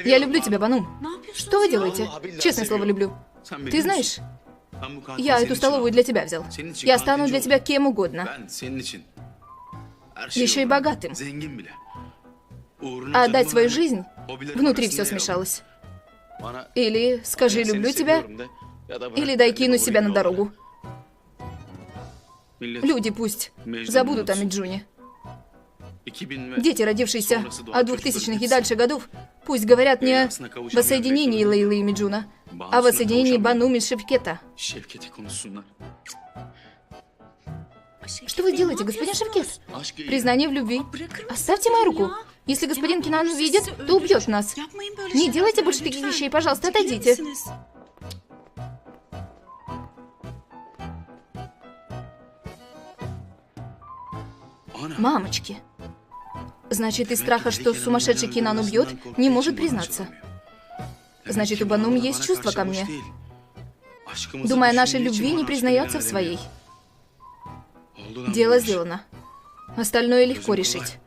Я люблю тебя, Банум. Что вы делаете? Честное слово, люблю. Ты знаешь, я эту столовую для тебя взял. Я стану для тебя кем угодно. Еще и богатым. А отдать свою жизнь? Внутри все смешалось. Или скажи «люблю тебя», или дай кину себя на дорогу. Люди пусть забудут о Миджуне. Дети, родившиеся от 2000-х и дальше годов, пусть говорят не о воссоединении Лейлы и Миджуна, а о воссоединении Банум и Шевкета. Что вы делаете, господин Шевкет? Признание в любви. Оставьте мою руку. Если господин Кинан увидит, то убьет нас. Не делайте больше таких вещей, пожалуйста, отойдите. Мамочки. Значит, из страха, что сумасшедший Кинан убьет, не может признаться. Значит, у Банум есть чувство ко мне. Думая о нашей любви, не признается в своей. Дело сделано. Остальное легко решить.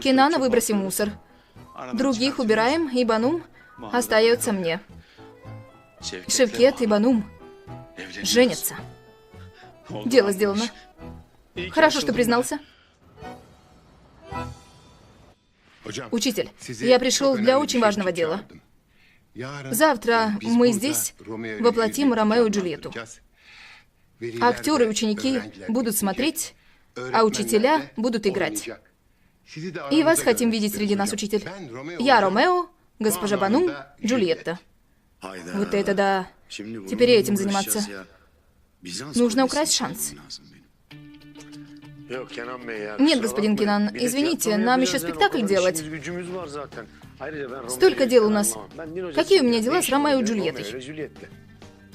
Кинана выбросим в мусор. Других убираем, и Банум остается мне. Шевкет и Банум женятся. Дело сделано. Хорошо, что признался. Учитель, я пришел для очень важного дела. Завтра мы здесь воплотим Ромео и Джульетту. Актеры и ученики будут смотреть, а учителя будут играть. И вас хотим видеть среди нас, учитель. Я Ромео, госпожа Банум, Джульетта. Вот это да. Теперь этим заниматься. Нужно украсть шанс. Нет, господин Кенан, извините, нам еще спектакль делать. Столько дел у нас. Какие у меня дела с Ромео и Джульеттой?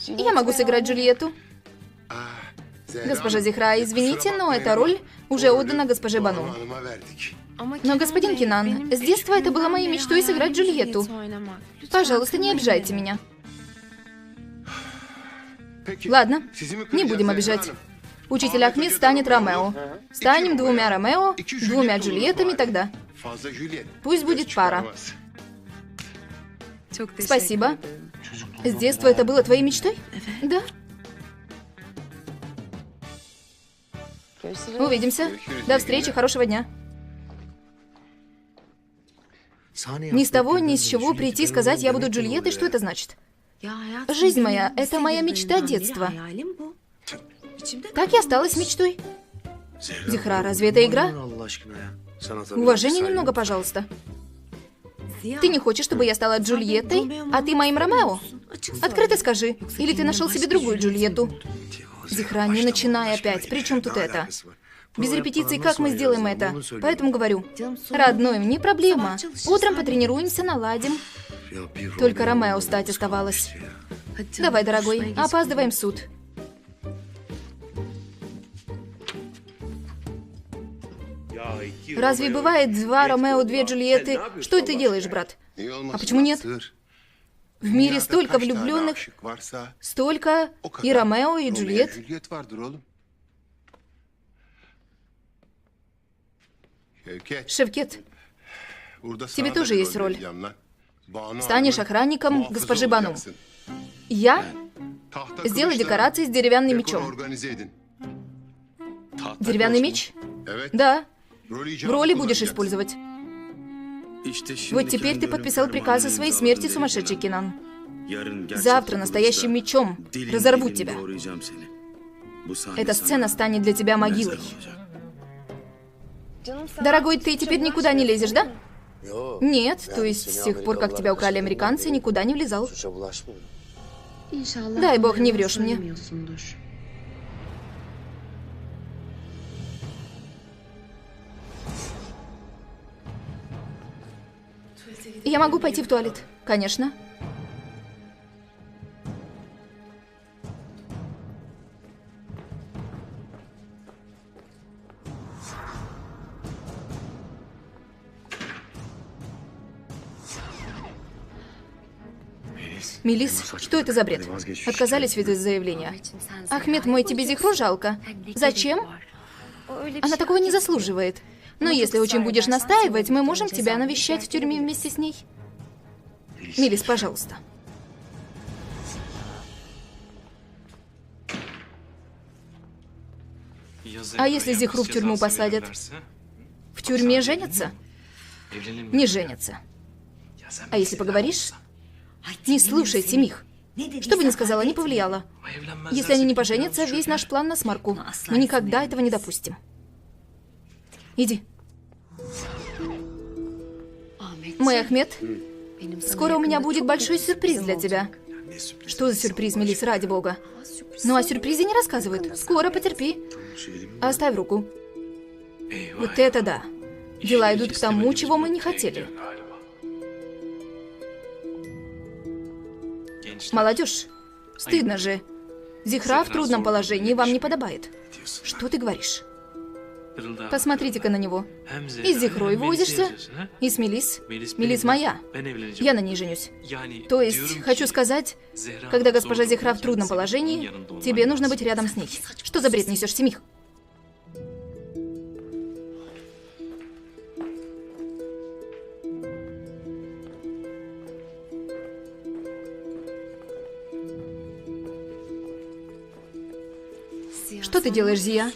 Я могу сыграть Джульетту. Госпожа Зихра, извините, но эта роль уже отдана госпоже Банум. Но, господин Кенан, с детства это было моей мечтой сыграть Джульетту. Пожалуйста, не обижайте меня. Ладно, не будем обижать. Учитель Ахмед станет Ромео. Станем двумя Ромео, двумя Джульеттами тогда. Пусть будет пара. Спасибо. С детства это было твоей мечтой? Да. Увидимся. До встречи, хорошего дня. Ни с того, ни с чего прийти и сказать, я буду Джульеттой, что это значит? Жизнь моя, это моя мечта детства. Так и осталась мечтой. Зихра, разве это игра? Уважение немного, пожалуйста. Ты не хочешь, чтобы я стала Джульеттой, а ты моим Ромео? Открыто скажи. Или ты нашел себе другую Джульетту? Зихра, не начинай опять. При чем тут это? Без репетиции как мы сделаем это? Поэтому говорю. Родной, не проблема. Утром потренируемся, наладим. Только Ромео стать оставалось. Давай, дорогой, опаздываем в суд. Разве бывает два Ромео, две Джульетты? Что ты делаешь, брат? А почему нет? В мире столько влюбленных, столько и Ромео, и Джульетт. Шевкет, тебе тоже есть роль. Станешь охранником госпожи Банум. Я сделаю декорации с деревянным мечом. Деревянный меч? Да. В роли будешь использовать. Вот теперь ты подписал приказ о своей смерти, сумасшедший Кенан. Завтра настоящим мечом разорвут тебя. Эта сцена станет для тебя могилой. Дорогой, ты теперь никуда не лезешь, да? Нет, то есть с тех пор, как тебя украли американцы, никуда не влезал. Дай бог, не врешь мне. Я могу пойти в туалет? Конечно. Мелис, что это за бред? Отказались ведь от заявления. Ахмед мой, тебе Зихру жалко? Зачем? Она такого не заслуживает. Но если очень будешь настаивать, мы можем тебя навещать в тюрьме вместе с ней. Мелис, пожалуйста. А если Зихру в тюрьму посадят? В тюрьме женятся? Не женятся. А если поговоришь? Не слушай, Семих. Что бы ни сказала, не повлияло. Если они не поженятся, весь наш план насмарку. Мы никогда этого не допустим. Иди. Мой Ахмед, скоро у меня будет большой сюрприз для тебя. Что за сюрприз, Мелис, ради бога? Ну, о сюрпризе не рассказывают. Скоро, потерпи. Оставь руку. Вот это да. Дела идут к тому, чего мы не хотели. Молодежь, стыдно же. Зихра в трудном положении вам не подобает. Что ты говоришь? Посмотрите-ка на него. И с Зихрой возишься, и с Мелис. Мелис моя. Я на ней женюсь. То есть, хочу сказать, когда госпожа Зихра в трудном положении, тебе нужно быть рядом с ней. Что за бред несешь, Семих? Что ты делаешь, Зия?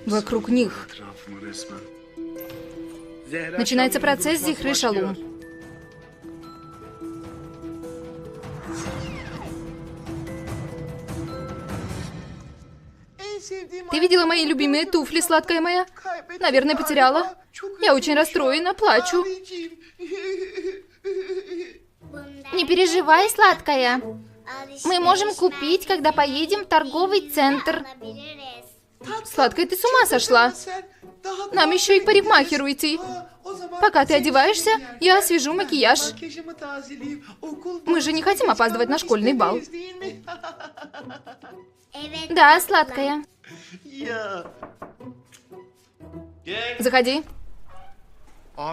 Вокруг них Начинается процесс Зихры Шалум. Ты видела мои любимые туфли, сладкая моя? Наверное, потеряла. Я очень расстроена, плачу. Не переживай, сладкая. Мы можем купить, когда поедем в торговый центр. Сладкая, ты с ума сошла? Нам еще и к парикмахеру идти. Пока ты одеваешься, я освежу макияж. Мы же не хотим опаздывать на школьный бал. Да, сладкая. Заходи.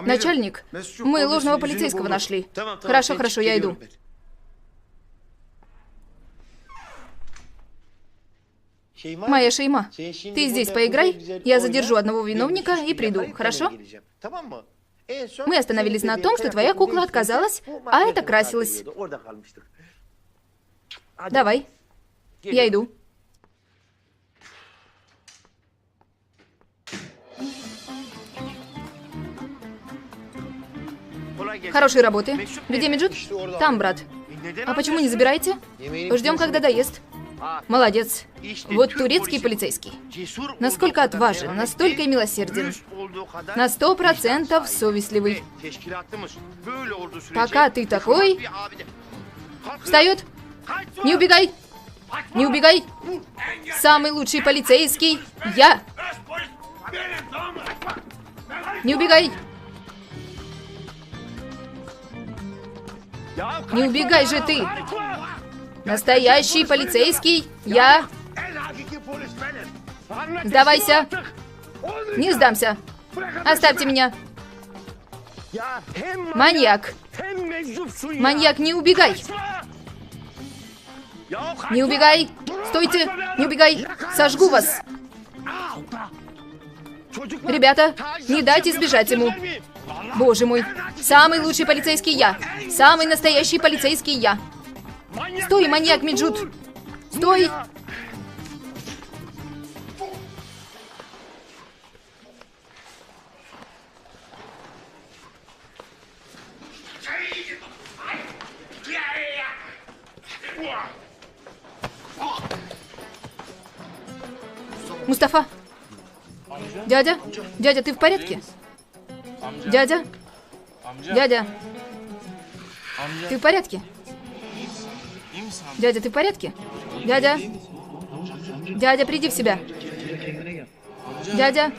Начальник, мы ложного полицейского нашли. Хорошо, хорошо, я иду. Моя Шейма, ты здесь поиграй, я задержу одного виновника и приду, хорошо? Мы остановились на том, что твоя кукла отказалась, а это красилась. Давай, я иду. Хорошей работы. Где Меджут? Там, брат. А почему не забираете? Ждем, когда доест. Молодец. Вот турецкий полицейский. Насколько отважен, настолько и милосерден. На 100% совестливый. Пока ты такой... Встает! Не убегай! Не убегай! Самый лучший полицейский я! Не убегай! Не убегай же ты! Настоящий полицейский я! Сдавайся! Не сдамся! Оставьте меня! Маньяк! Маньяк, не убегай! Не убегай! Стойте! Не убегай! Сожгу вас! Ребята, не дайте сбежать ему! Боже мой! Самый лучший полицейский я! Самый настоящий полицейский я! Стой, маньяк Меджут! Стой! Мустафа! Дядя? Дядя, ты в порядке? Дядя? Дядя? Ты в порядке? Дядя, ты в порядке? Дядя? Дядя, приди в себя. Дядя?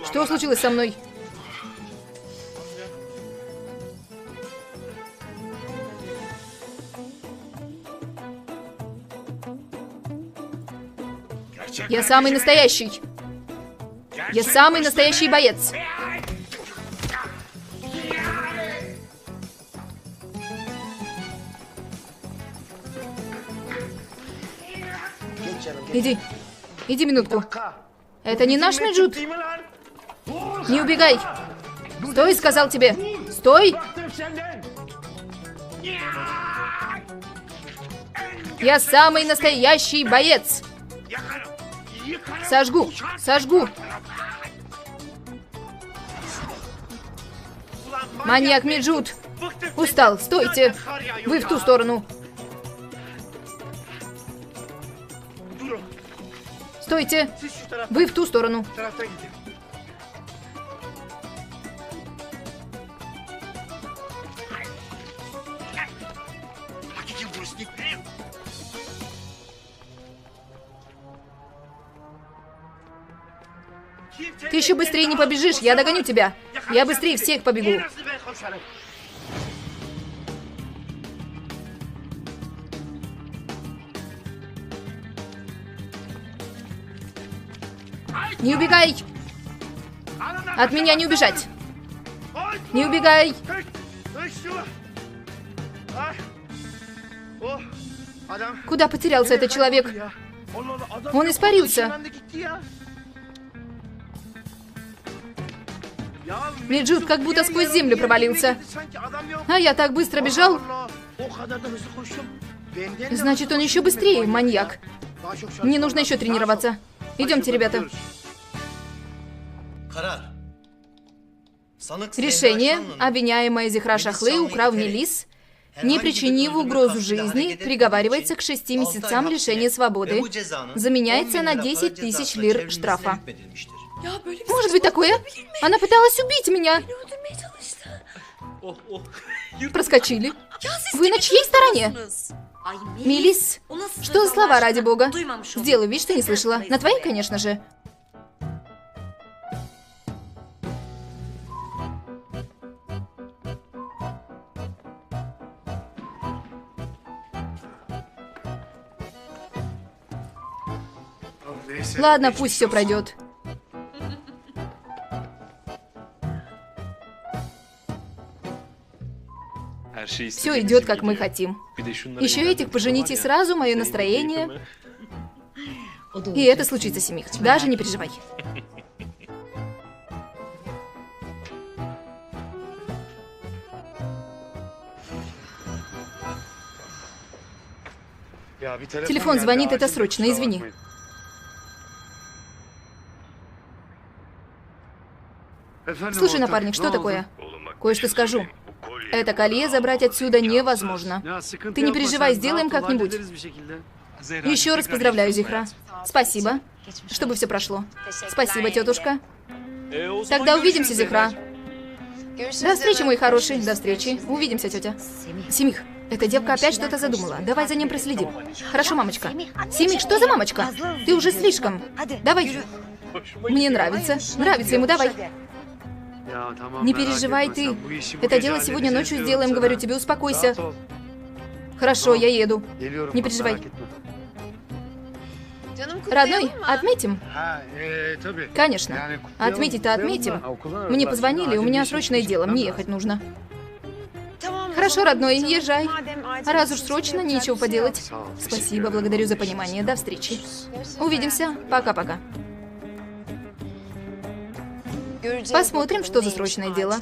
Что случилось со мной? Я самый настоящий. Я самый настоящий боец. Иди. Иди минутку. Это не наш Меджут. Не убегай. Стой, сказал тебе. Стой. Я самый настоящий боец. Сожгу. Сожгу. Маньяк Меджут. Устал. Стойте. Вы в ту сторону. Стойте. Вы в ту сторону. Ты еще быстрее не побежишь, я догоню тебя. Я быстрее всех побегу. Не убегай! От меня не убежать! Не убегай! Куда потерялся этот человек? Он испарился. Меджут как будто сквозь землю провалился. А я так быстро бежал. Значит, он еще быстрее, маньяк. Мне нужно еще тренироваться. Идемте, ребята. Решение. Обвиняемая Зихра Шахлы, украв Мелис, не причинив угрозу жизни, приговаривается к 6 месяцам лишения свободы. Заменяется на 10 тысяч лир штрафа. Может быть такое? Она пыталась убить меня. Проскочили. Вы на чьей стороне? Мелис, что за слова, ради бога? Сделаю вид, что не слышала. На твоей, конечно же. Ладно, пусть все пройдет. Все идет, как мы хотим. Еще этих пожените сразу, мое настроение. И это случится, Семих. Даже не переживай. Телефон звонит, это срочно, извини. Слушай, напарник, что такое? Кое-что скажу. Это колье забрать отсюда невозможно. Ты не переживай, сделаем как-нибудь. Еще раз поздравляю, Зихра. Спасибо, чтобы все прошло. Спасибо, тетушка. Тогда увидимся, Зихра. До встречи, мой хороший. До встречи. Увидимся, тетя. Семих, эта девка опять что-то задумала. Давай за ним проследим. Хорошо, мамочка. Семих, что за мамочка? Ты уже слишком. Давай. Мне нравится. Нравится ему, давай. Не переживай ты. Это дело сегодня ночью сделаем, говорю тебе, успокойся. Хорошо, я еду. Не переживай. Родной, отметим? Конечно. Отметить-то отметим. Мне позвонили, у меня срочное дело, мне ехать нужно. Хорошо, родной, езжай. Раз уж срочно, нечего поделать. Спасибо, благодарю за понимание. До встречи. Увидимся. Пока-пока. Посмотрим, что за срочное дело.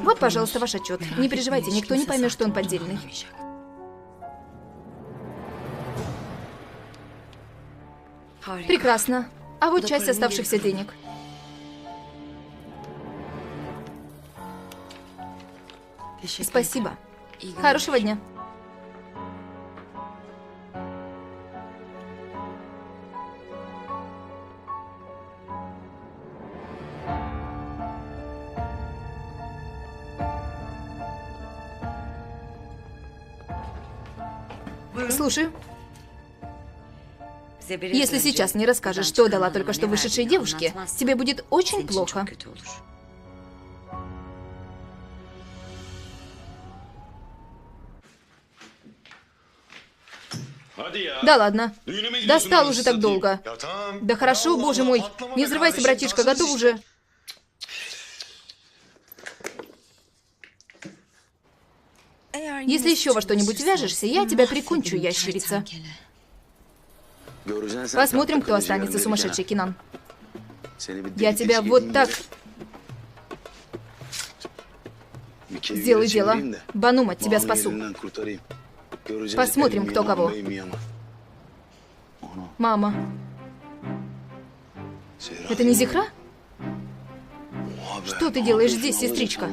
Вот, пожалуйста, ваш отчет. Не переживайте, никто не поймет, что он поддельный. Прекрасно. А вот часть оставшихся денег. Спасибо. Хорошего дня. Слушаю. Если сейчас не расскажешь, что дала только что вышедшей девушке, тебе будет очень плохо. Да ладно. Достал уже так долго. Да хорошо, боже мой. Не взрывайся, братишка, готов уже. Если еще во что-нибудь вяжешься, я тебя прикончу, ящерица. Посмотрим, кто останется, сумасшедший Кинан. Я тебя вот так... Сделай дело. Банум, от тебя спасу. Посмотрим, кто кого. Мама. Это не Зихра? Что ты делаешь здесь, сестричка?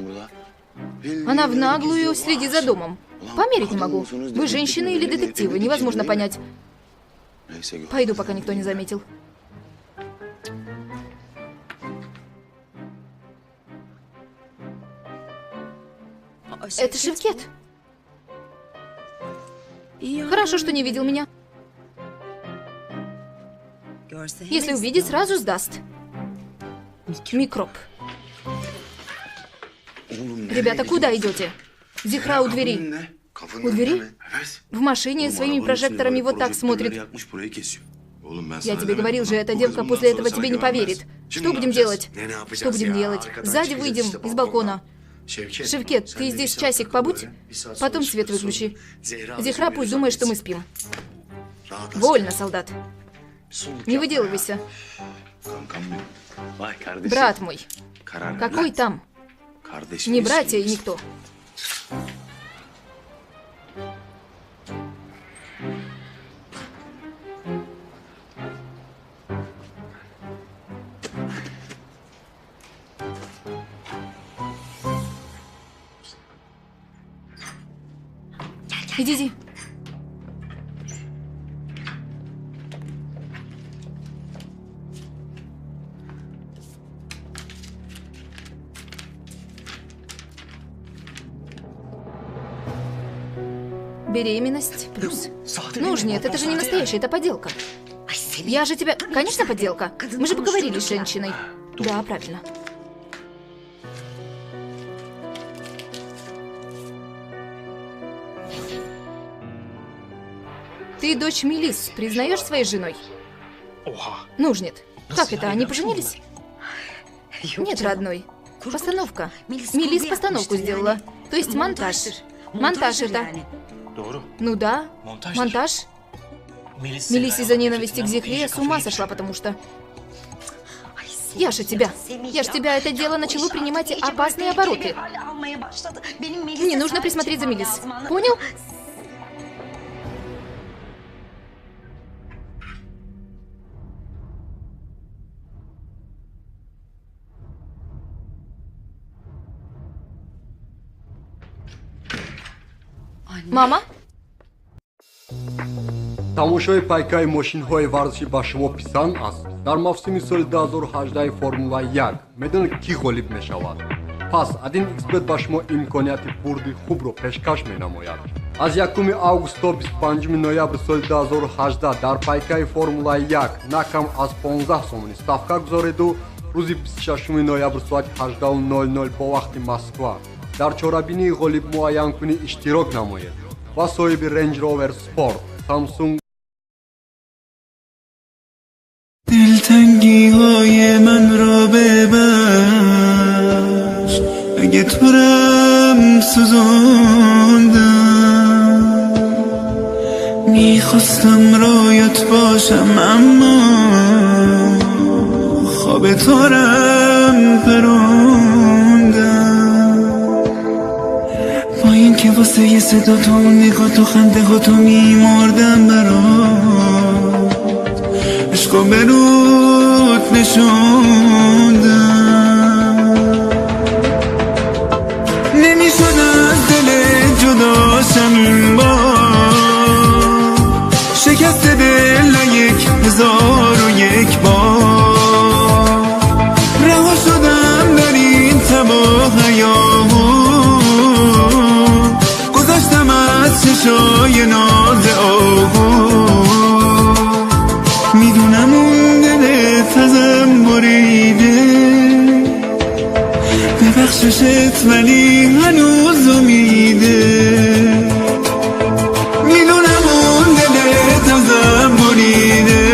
Она в наглую следит за домом. Померить не могу. Вы женщины или детективы? Невозможно понять. Пойду, пока никто не заметил. Это Шевкет. Хорошо, что не видел меня. Если увидит, сразу сдаст. Микроб. Ребята, куда идете? Зихра у двери. У двери? В машине своими прожекторами вот так смотрит. Я тебе говорил же, эта девка после этого тебе не поверит. Что будем делать? Что будем делать? Сзади выйдем, из балкона. Шевкет, ты здесь часик побудь, потом свет выключи. Зихра пусть думает, что мы спим. Вольно, солдат. Не выделывайся. Брат мой. Какой там? Не братья и никто. Иди. Беременность плюс. Ну уж нет, это же не настоящая, это подделка. Я же тебя... Конечно, подделка. Мы же поговорили с женщиной. Да, правильно. Ты дочь Мелис, признаешь своей женой? Ну уж нет. Как это, они поженились? Нет, родной. Постановка. Мелис постановку сделала. То есть монтаж. Монтаж это. Ну да, монтаж. Мелис из-за ненависти к Зихре с ума сошла, потому что... Я ж тебя, это дело начало принимать опасные обороты. Мне нужно присмотреть за Мелис. Понял? Мама? Тамошои пайкаи мошинҳои варзиши ба шумо писанд аст. Дар мавсими соли 2018 Формула 1 медонед ки ғолиб мешавад. Пас Адин Xbet ба шумо имконияти бурди хубро пешкаш менамояд. Аз 1 август то 25 ноябри соли 2018 дар пайкаи Формула 1 на кам аз 15 сомони ставка гузореду рӯзи 26 ноябр соати 18:00 бо вақти Москва дар чорабинии ғолиб муайян кунӣ иштирок намоед ва соҳиби Range Rover Sport, Samsung. دلتنگی‌های من را ببخش اگه تو رم سوزوندم میخواستم رایت باشم اما خواب تو رم پروندم با این که واسه یه صدا تو نگاه تو خنده ها تو میمردم برات عشقو به روت نشوندم نمیشد از دل جداشم این بار شکست دل 1001 بار رها شدم در این تباه هیاهو گذاشتم از چشای ناز آهو میدونم اون دلت ازم بریده ببخششت ولی هنوز امیده میدونم اون دلت ازم بریده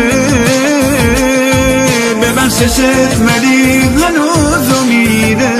ببخششت ولی هنوز امیده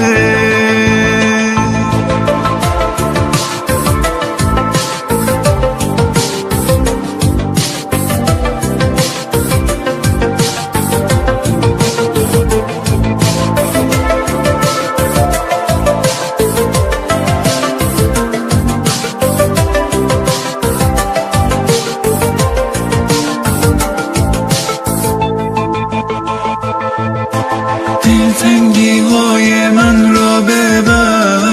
دلتنگی‌های من را ببخش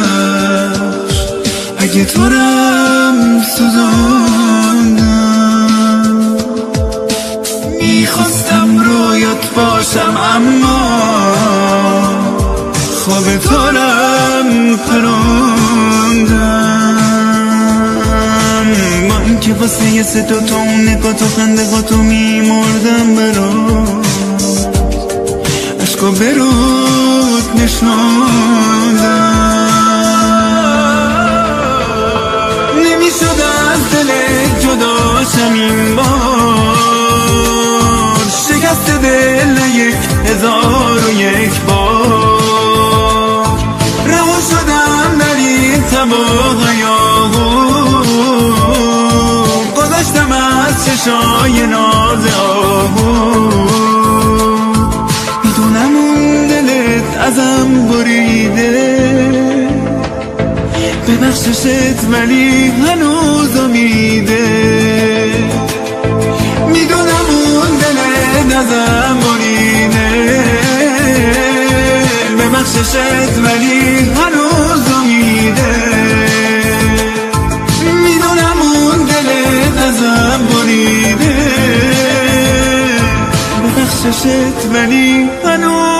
اگه تو رم سوزوندم میخواستم رویات باشم اما خواب تو رم پروندم من که واسه یه صدا تو نگاه تو خنده ها تو میمردم برات عشقو به روت نشوندم نمیشد از دل جداشم این بار شکست دل 1001 بار رها شدم در این تباه هیاهو گذاشتم از چشای ازم بریده ببخششت ولی هنوز امیده میدونم اون دلت ازم بریده ببخششت ولی هنوز امیده میدونم اون دلت ازم بریده ببخششت ولی هنوز